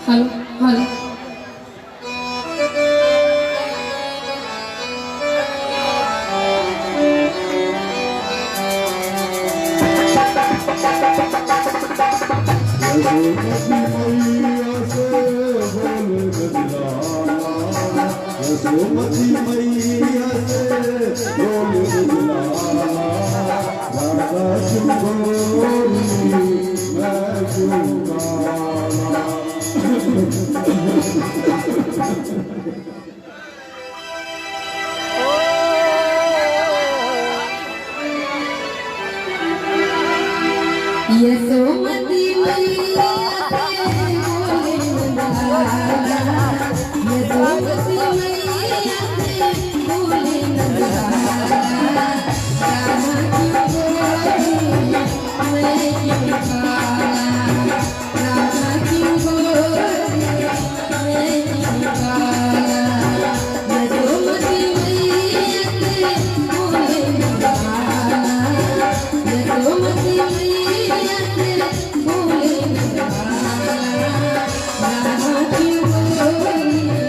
hello hello. Yashomati मैया से बोल बुलाना, राधा चुंबोरी मैं चुंगाना। यशोमती मैया से बोले नंदलाला, यशोमती मैया से बोले नंदलाला, राधा क्यों बोली मैं क्यों काला, राधा क्यों बोली मैं क्यों काला, यशोमती मैया से बोले नंदलाला, यशोमती मैया से बोले नंदलाला, राधा क्यों बोली मैं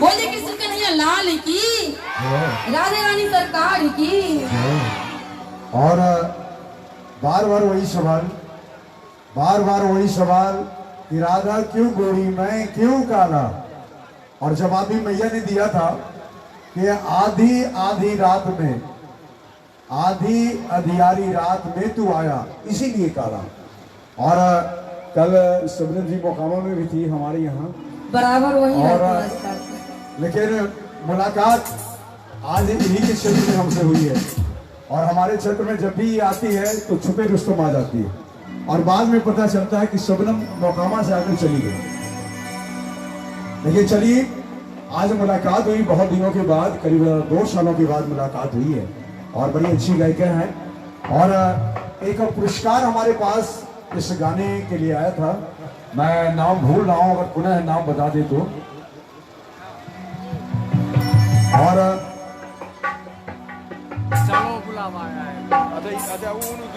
बोले कृष्ण कन्हैया लाल की, राधे रानी सरकार की। और बार बार वही सवाल कि राधा क्यों गोरी मैं क्यों काला। और जवाब भी मैया ने दिया था कि आधी आधी रात में, आधी अधियारी रात में तू आया इसीलिए काला। और कल सबरन जी मोकामा में भी थी हमारे यहाँ, बराबर वही और लेकिन मुलाकात आज इन्हीं के क्षेत्र में हमसे हुई है। और हमारे क्षेत्र में जब भी ये आती है तो छुपे रुस्तम आ जाती है, और बाद में पता चलता है कि शबनम मोकामा से आकर चली गई। लेकिन चलिए, आज मुलाकात हुई बहुत दिनों के बाद, करीब 2 सालों के बाद मुलाकात हुई है, और बड़ी अच्छी गायिका हैं। और एक पुरस्कार हमारे पास इस गाने के लिए आया था, मैं नाम भूल रहा हूँ, अगर पुनः नाम बता दे तो। और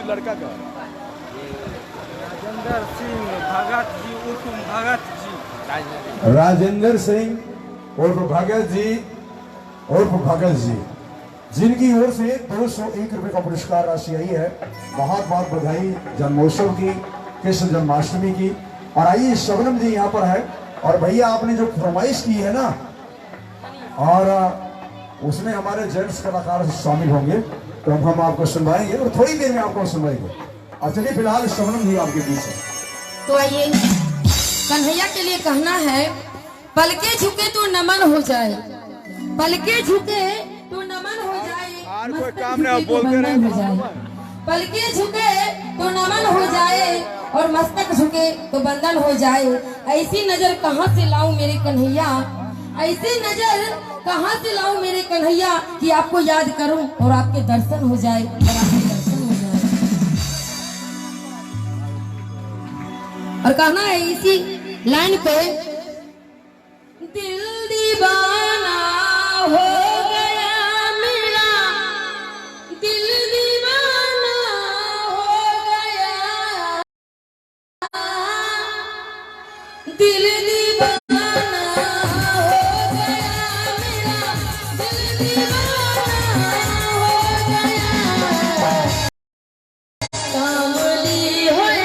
लड़का का राजेंद्र सिंह उर्फ भगत जी, जिनकी ओर से 201 रुपए का पुरस्कार राशि आई है। बहुत बहुत बधाई जन्मोत्सव की, कृष्ण जन्माष्टमी की। और आइए शबनम जी यहाँ पर है, और भैया आपने जो फरमाइश की है ना, और उसमें हमारे जेंट्स कलाकार शामिल होंगे, तो हम आपको सुनवाएंगे और थोड़ी देर में आपको सुनवाएंगे। और चलिए फिलहाल शबनम जी आपके बीच है। तो आइए, कन्हैया के लिए कहना है, पलके झुके तो नमन हो जाए, पलके झुके तो नमन हो जाए, कोई मस्तक काम झुके नहीं, तो बोलते रहे। बंधन हो जाए। पलके झुके तो नमन हो जाए और मस्तक झुके तो बंधन हो जाए। ऐसी नजर कहाँ से लाऊं मेरे कन्हैया, ऐसी नजर कहाँ से लाऊं मेरे कन्हैया कि आपको याद करूं और आपके दर्शन हो जाए, और आपके दर्शन हो जाए। और कहना है इसी लाइन पे, दिल दीवाना हो गया मेरा, दिल दीवाना हो गया, दिल दीवाना हो गया मेरा, दिल दीवाना हो गया। कामली है,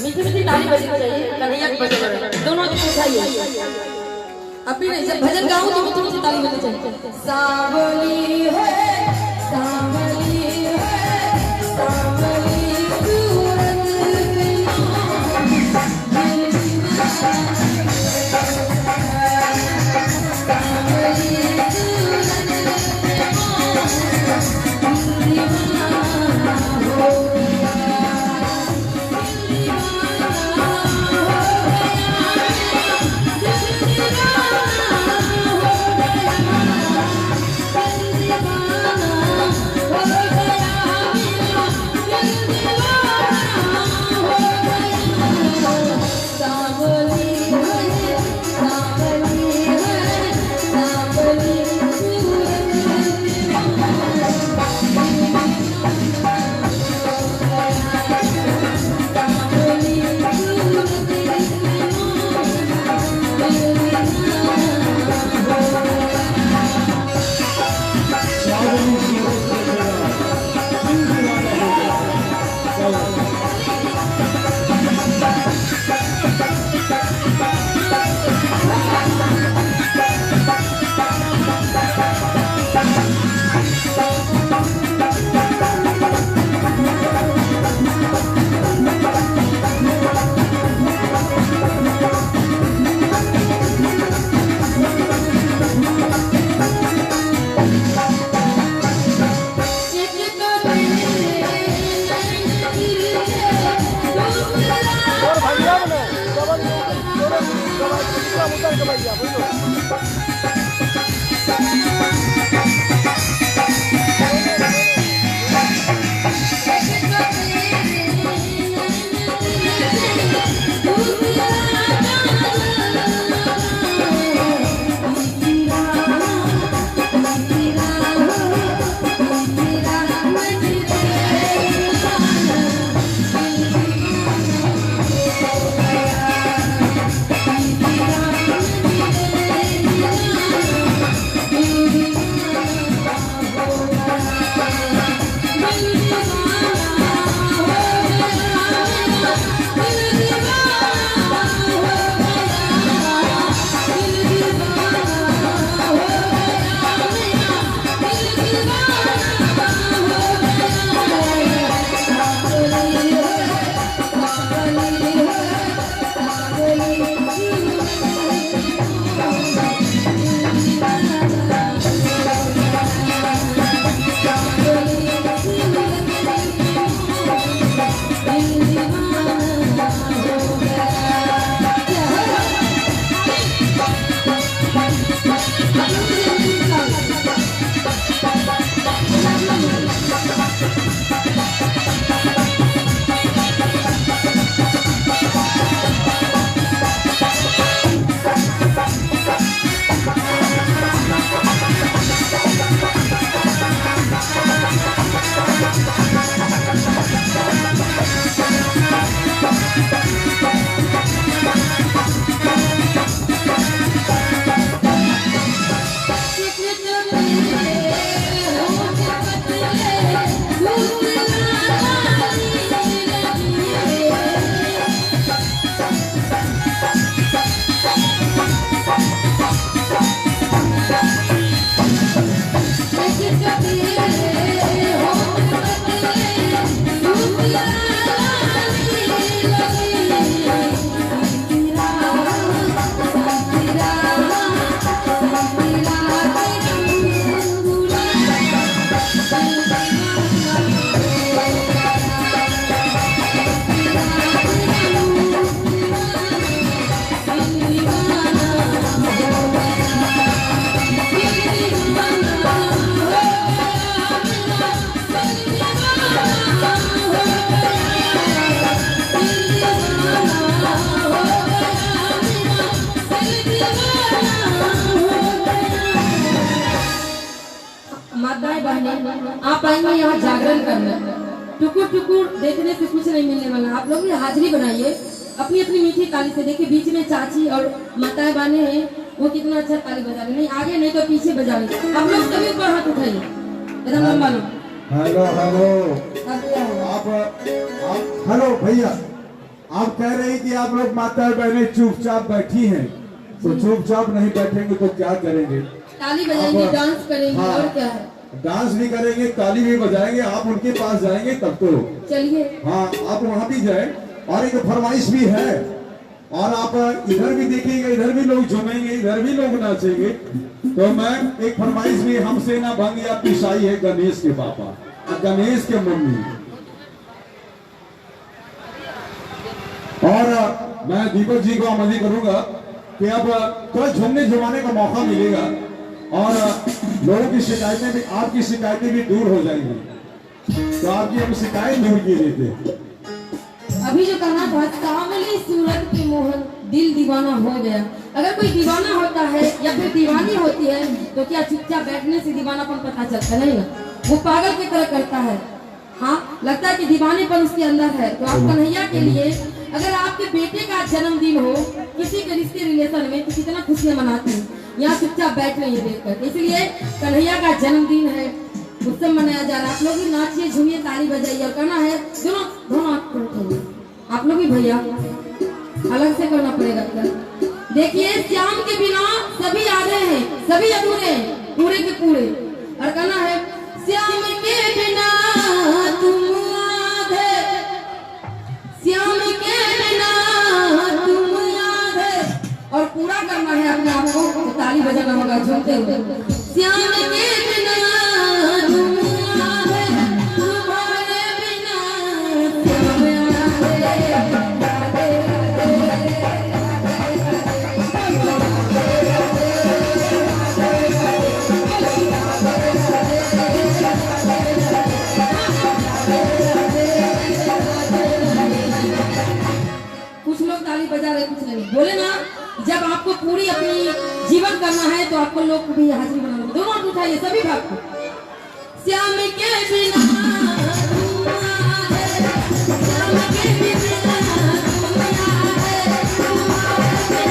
मीठी मीठी ताली बजनी चाहिए, कन्हैया की बजनी चाहिए, दोनों को उठाइए। अभी नहीं, जब भजन गाऊं तो मीठी मीठी ताली बजनी चाहिए। सांवली है, सांवली है, सांवली सूरत दीवाना पहने आप आएंगे यहाँ जागरण करने। टुकुर टुकुर देखने से कुछ नहीं मिलने वाला। आप लोग भी हाजिरी बनाइए अपनी अपनी मीठी ताली से। देखिए बीच में चाची और माताएं बाने हैं, वो कितना अच्छा ताली बजा रहे, नहीं आगे नहीं तो पीछे बजा रहे। आप लोग कभी ऊपर हाथ उठाइए एकदम लंबा लो। हेलो हेलो आप हेलो भैया, आप कह रहे हैं कि आप लोग माता बहनें चुपचाप बैठी हैं, तो चुपचाप नहीं बैठेंगे तो क्या करेंगे? ताली बजाएंगे, डांस करेंगे। हाँ, और क्या है, डांस भी करेंगे, ताली भी बजाएंगे। आप उनके पास जाएंगे तब तो चलिए। हाँ, आप वहाँ भी जाए। और एक फरमाइश भी है, और आप इधर भी देखेंगे, इधर भी लोग झूमेंगे, इधर भी लोग नाचेंगे। तो मैं एक फरमाइश भी हमसे ना भंग या पिसाई है गणेश के पापा और गणेश के मम्मी। और मैं दीपक जी को आमंत्रित करूंगा कि अब थोड़ा झूमने झुमाने का मौका मिलेगा और लोगों की शिकायतें भी, आपकी शिकायतें भी दूर हो जाएंगी। तो आपकी हम शिकायत दूर की देते। अभी जो कहना था, सावली सूरत के मोहन दिल दीवाना हो गया। अगर कोई दीवाना होता है या फिर दीवानी होती है तो क्या चुपचाप बैठने से दीवानापन पता चलता नहीं ना, वो पागल की तरह करता है। हाँ, लगता है कि दीवानेपन उसके अंदर है। तो आप कन्हैया के लिए अगर आपके बेटे का जन्मदिन हो किसी के रिश्ते रिलेशन में तो कितना खुशियां मनाती हैं, यहाँ चुपचाप बैठ रही है देखकर। इसलिए कन्हैया का जन्मदिन है, उत्सव मनाया जा रहा है। आप लोग भी नाचिए, झूमिए, ताली बजाइए और करना है दोनों दोनों हाथ को उठाइए। आप लोग भी भैया अलग से करना पड़ेगा। देखिए श्याम के बिना सभी आधे हैं, सभी अधूरे हैं, पूरे के पूरे। और कहना है श्याम के बिना तुम आधे, श्याम के बिना तुम आधे। और पूरा करना है अपने आप को, तो ताली बजाना होगा झूमते हुए। श्याम के बिना तुम आधे, तुम्हारे बिना श्याम आधे। कुछ लोग ताली बजा रहे, कुछ नहीं बोले ना। जब आपको पूरी अपनी जीवन करना है तो आपको लोग को भी हाजिरी बनाना है। दोनों हाथ उठाइए सभी भाग को। श्याम के बिना तुम आधे, श्याम के बिना तुम आधे, तुम्हारे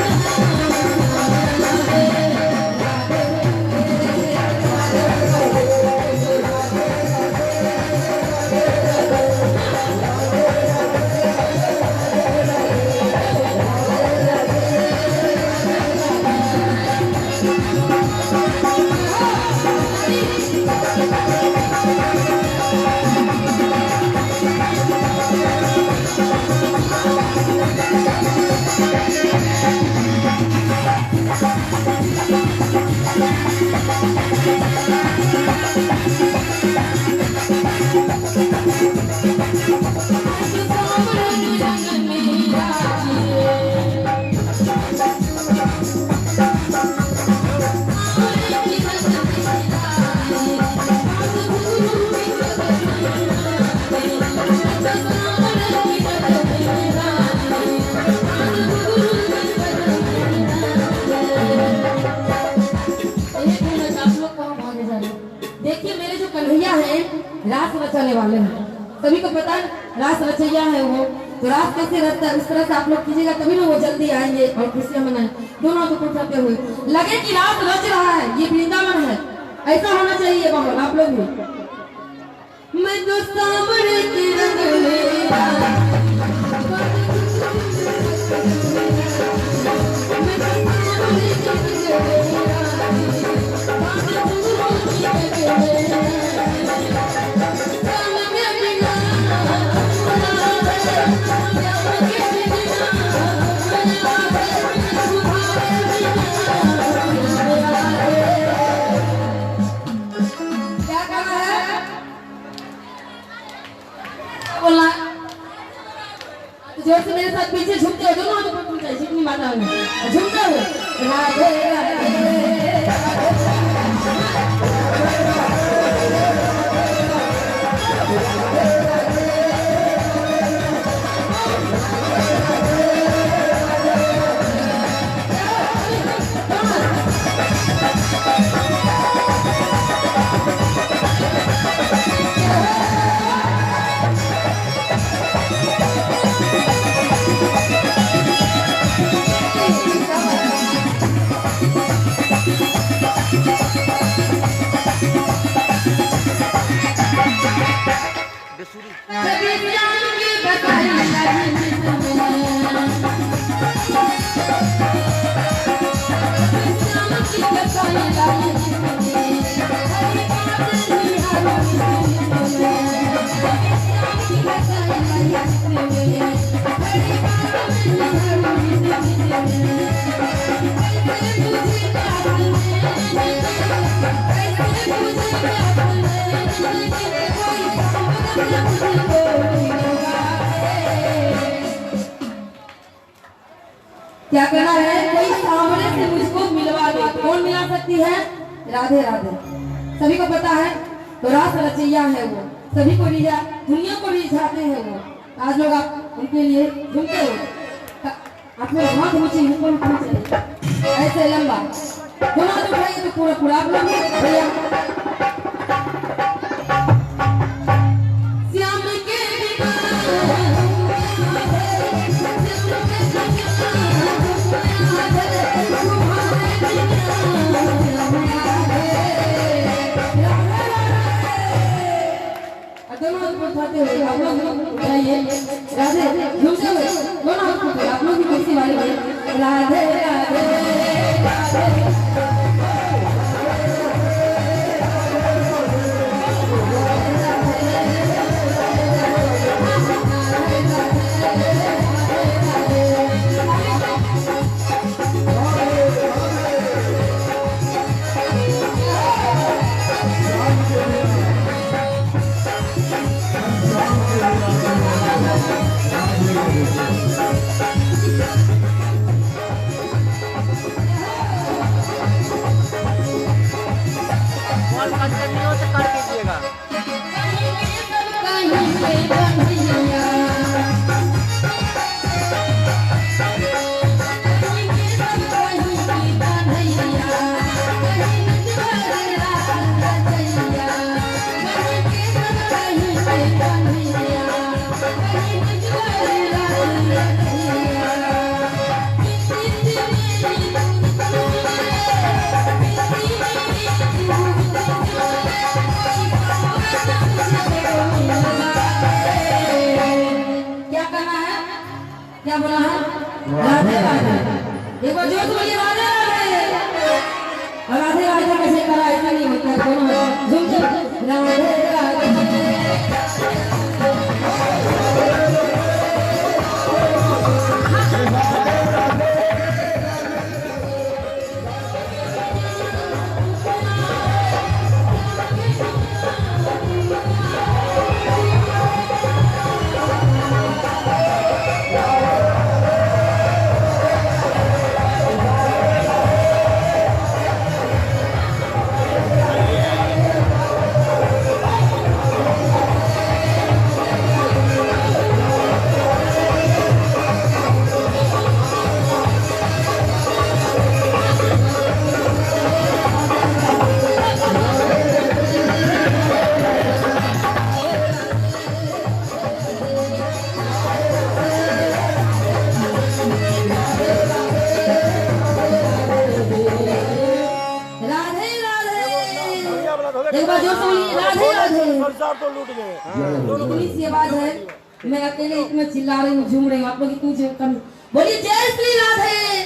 रास रचाने वाले हैं, सभी को पता है रास रचैया है वो। तो रास कैसे रचता है उस तरह से आप लोग कीजिएगा, तभी ना वो जल्दी आएंगे और खुशियां मनाएं। दोनों को उठाते हुए लगे कि रास रच रहा है, ये वृंदावन है, ऐसा होना चाहिए माहौल। आप लोग भी मैं तो सांवरे के रंग में जोर से मेरे साथ पीछे झुकते हो, दोनों हाथों पर झुकते जितनी माता है झुकते हो। राधे राधे क्या करना है? कोई सामने से मुझको मिलवा दे। कौन मिला सकती है? राधे राधे। सभी को पता है, तो रास रचैया है वो, सभी को रिझा, दुनिया को रिझाते हैं वो। आज लोग आप उनके लिए झूमते हो। आप लोग हाथ ऊंचे ऊपर ऐसे लंबा दोनों हाथ उठाइए तो पूरा पूरा आप लोग भैया श्याम के उठाते हुए आप लोग उठाइए राधे झूमते हुए दोनों हाथ उठाइए। आप लोग भी किसी वाले राधे राधे क्या बोला है? राधे राधे। एक बार जोर से बोलिए राधे राधे। और राधे राधे कैसे करा ऐसा नहीं होता है। दोनों झूम के राधे राधे। पुलिस ये बात है, मैं अकेले इतना चिल्ला रही हूँ, झूम रही हूँ, आप लोग इतनी कम बोलिए जय श्री राधे।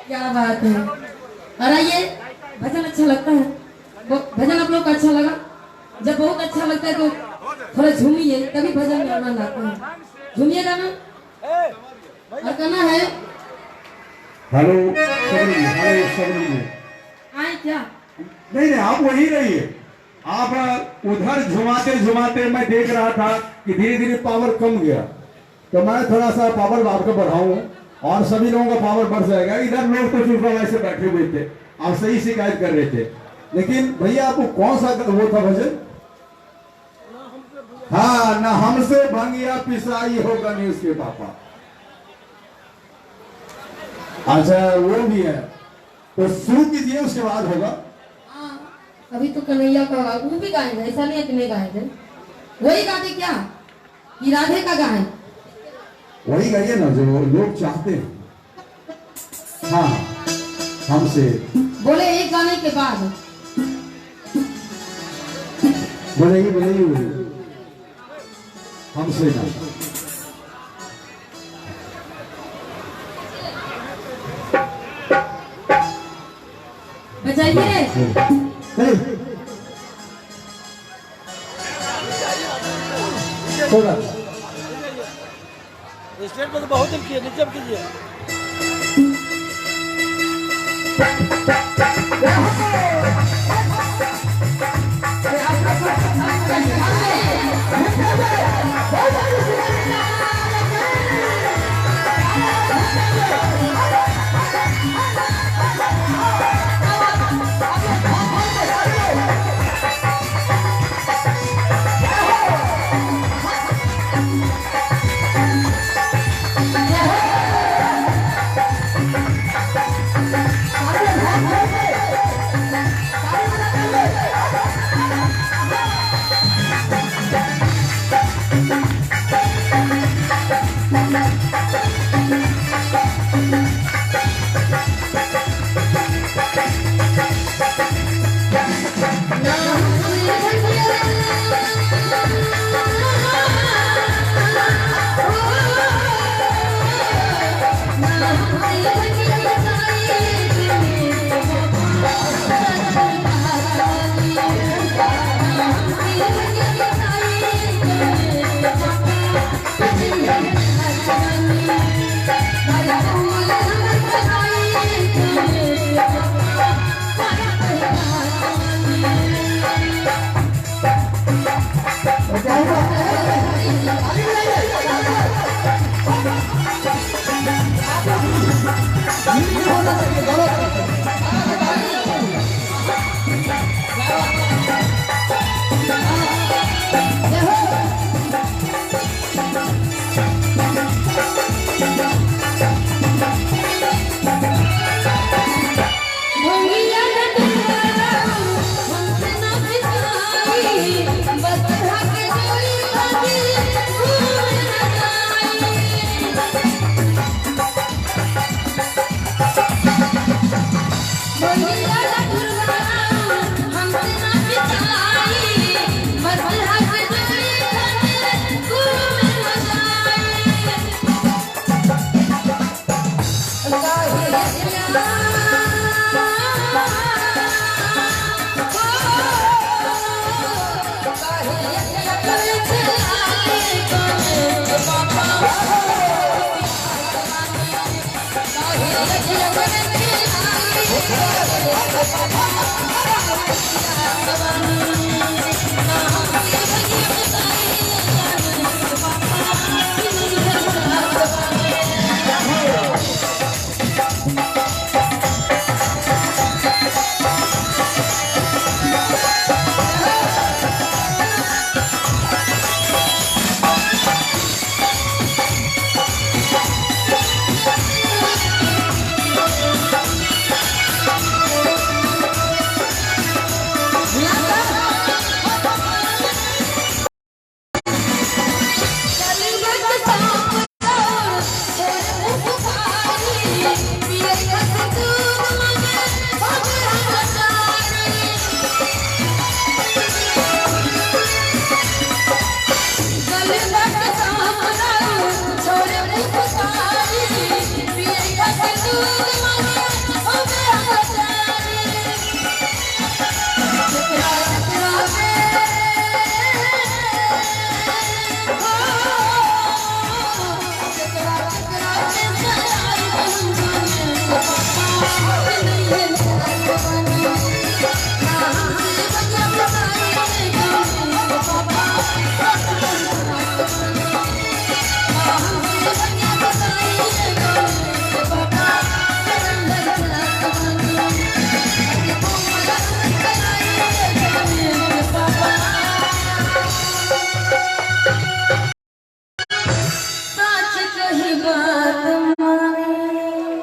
क्या बात है। और आइए, भजन अच्छा लगता है, भजन आप लोग को अच्छा लगा? जब बहुत अच्छा लगता है तो थोड़ा झूमिए, तभी भजन में आनंद आता है। झूमिएगा ना? और कहना है हेलो सबरी आए क्या? नहीं आप वही रहिए। आप उधर झुमाते झुमाते मैं देख रहा था कि धीरे धीरे पावर कम गया, तो मैं थोड़ा सा पावर आपका बढ़ाऊं और सभी लोगों का पावर बढ़ जाएगा। इधर लोग तो चुप ऐसे बैठे हुए थे, आप सही शिकायत कर रहे थे। लेकिन भैया आपको कौन सा वो था भजन? हाँ, ना हमसे भंगिया पिसाई होगा नहीं उसके पापा। अच्छा वो भी है, तो शुरू कीजिए, उसके बाद होगा। अभी तो कन्हैया का वो भी गाएंगे, ऐसा नहीं है कि नहीं गाएंगे। वही गाते क्या कि राधे का गाएं? वही गाइए ना जो लोग चाहते हैं। हाँ हमसे बोले एक गाने के बाद बोलेगी हमसे ना बजाइए। होगा स्टेट में तो बहुत दिन किए, नीचे कीजिए।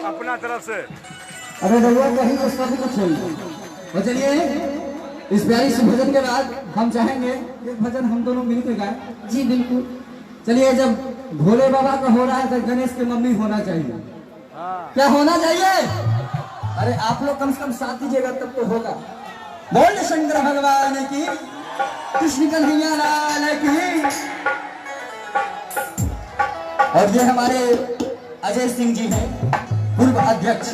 अपना तरफ से अरे रउआ कहीं तो सब कुछ है। तो चलिए इस प्यारी से भजन के बाद हम चाहेंगे एक भजन हम दोनों मिलकर गाएं। जी बिल्कुल। चलिए जब भोले बाबा का हो रहा है तो गणेश की मम्मी होना चाहिए। क्या होना चाहिए? अरे आप लोग कम से कम साथ दीजिएगा तब तो होगा। बोल शंकर भगवान की, कृष्ण कन्हैया लाल की। और ये हमारे अजय सिंह जी हैं, पूर्व अध्यक्ष,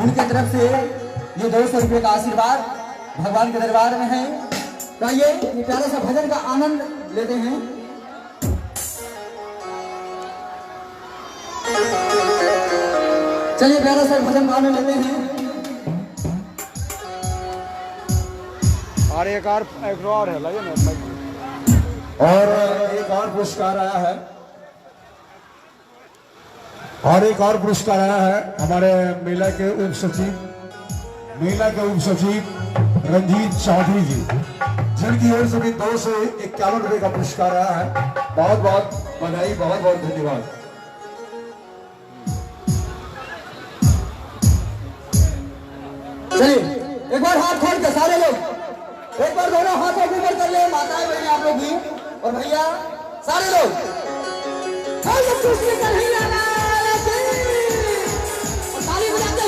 उनके तरफ से ये 200 रुपये का आशीर्वाद भगवान के दरबार में है। तो आइए ये प्यारा सा भजन का आनंद लेते हैं। चलिए प्यारा सा भजन का आनंद लेते हैं। और एक और है लगे ना। और एक और पुरस्कार आया है। और एक और पुरस्कार आया है हमारे मेला के उप सचिव रंजीत चौधरी जी, जिनकी ओर से भी 251 रुपए का पुरस्कार आया है। बहुत बहुत बधाई, बहुत बहुत धन्यवाद। चलिए एक बार हाथ खोल के सारे लोग एक बार दोनों हाथों को ऊपर कर ले, माताएं बहनें आप लोग भी और भैया सारे लोग ताली बजाते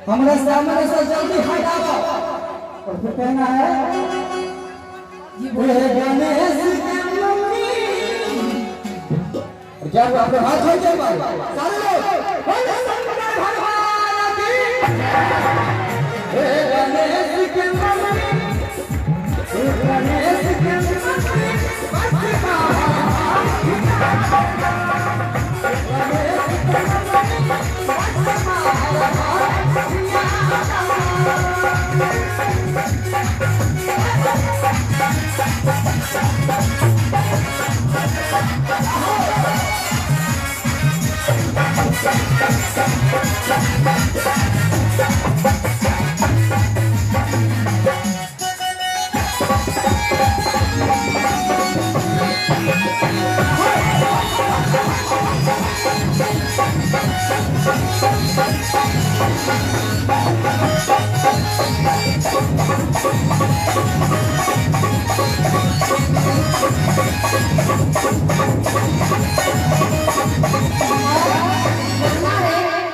हमारे सामने से जल्दी हटाओ और फिर कहना है गणेश और क्या आप लोग हाथ जोड़ के सारे लोग गणेश के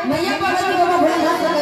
मैया पार्वती को भोलेनाथ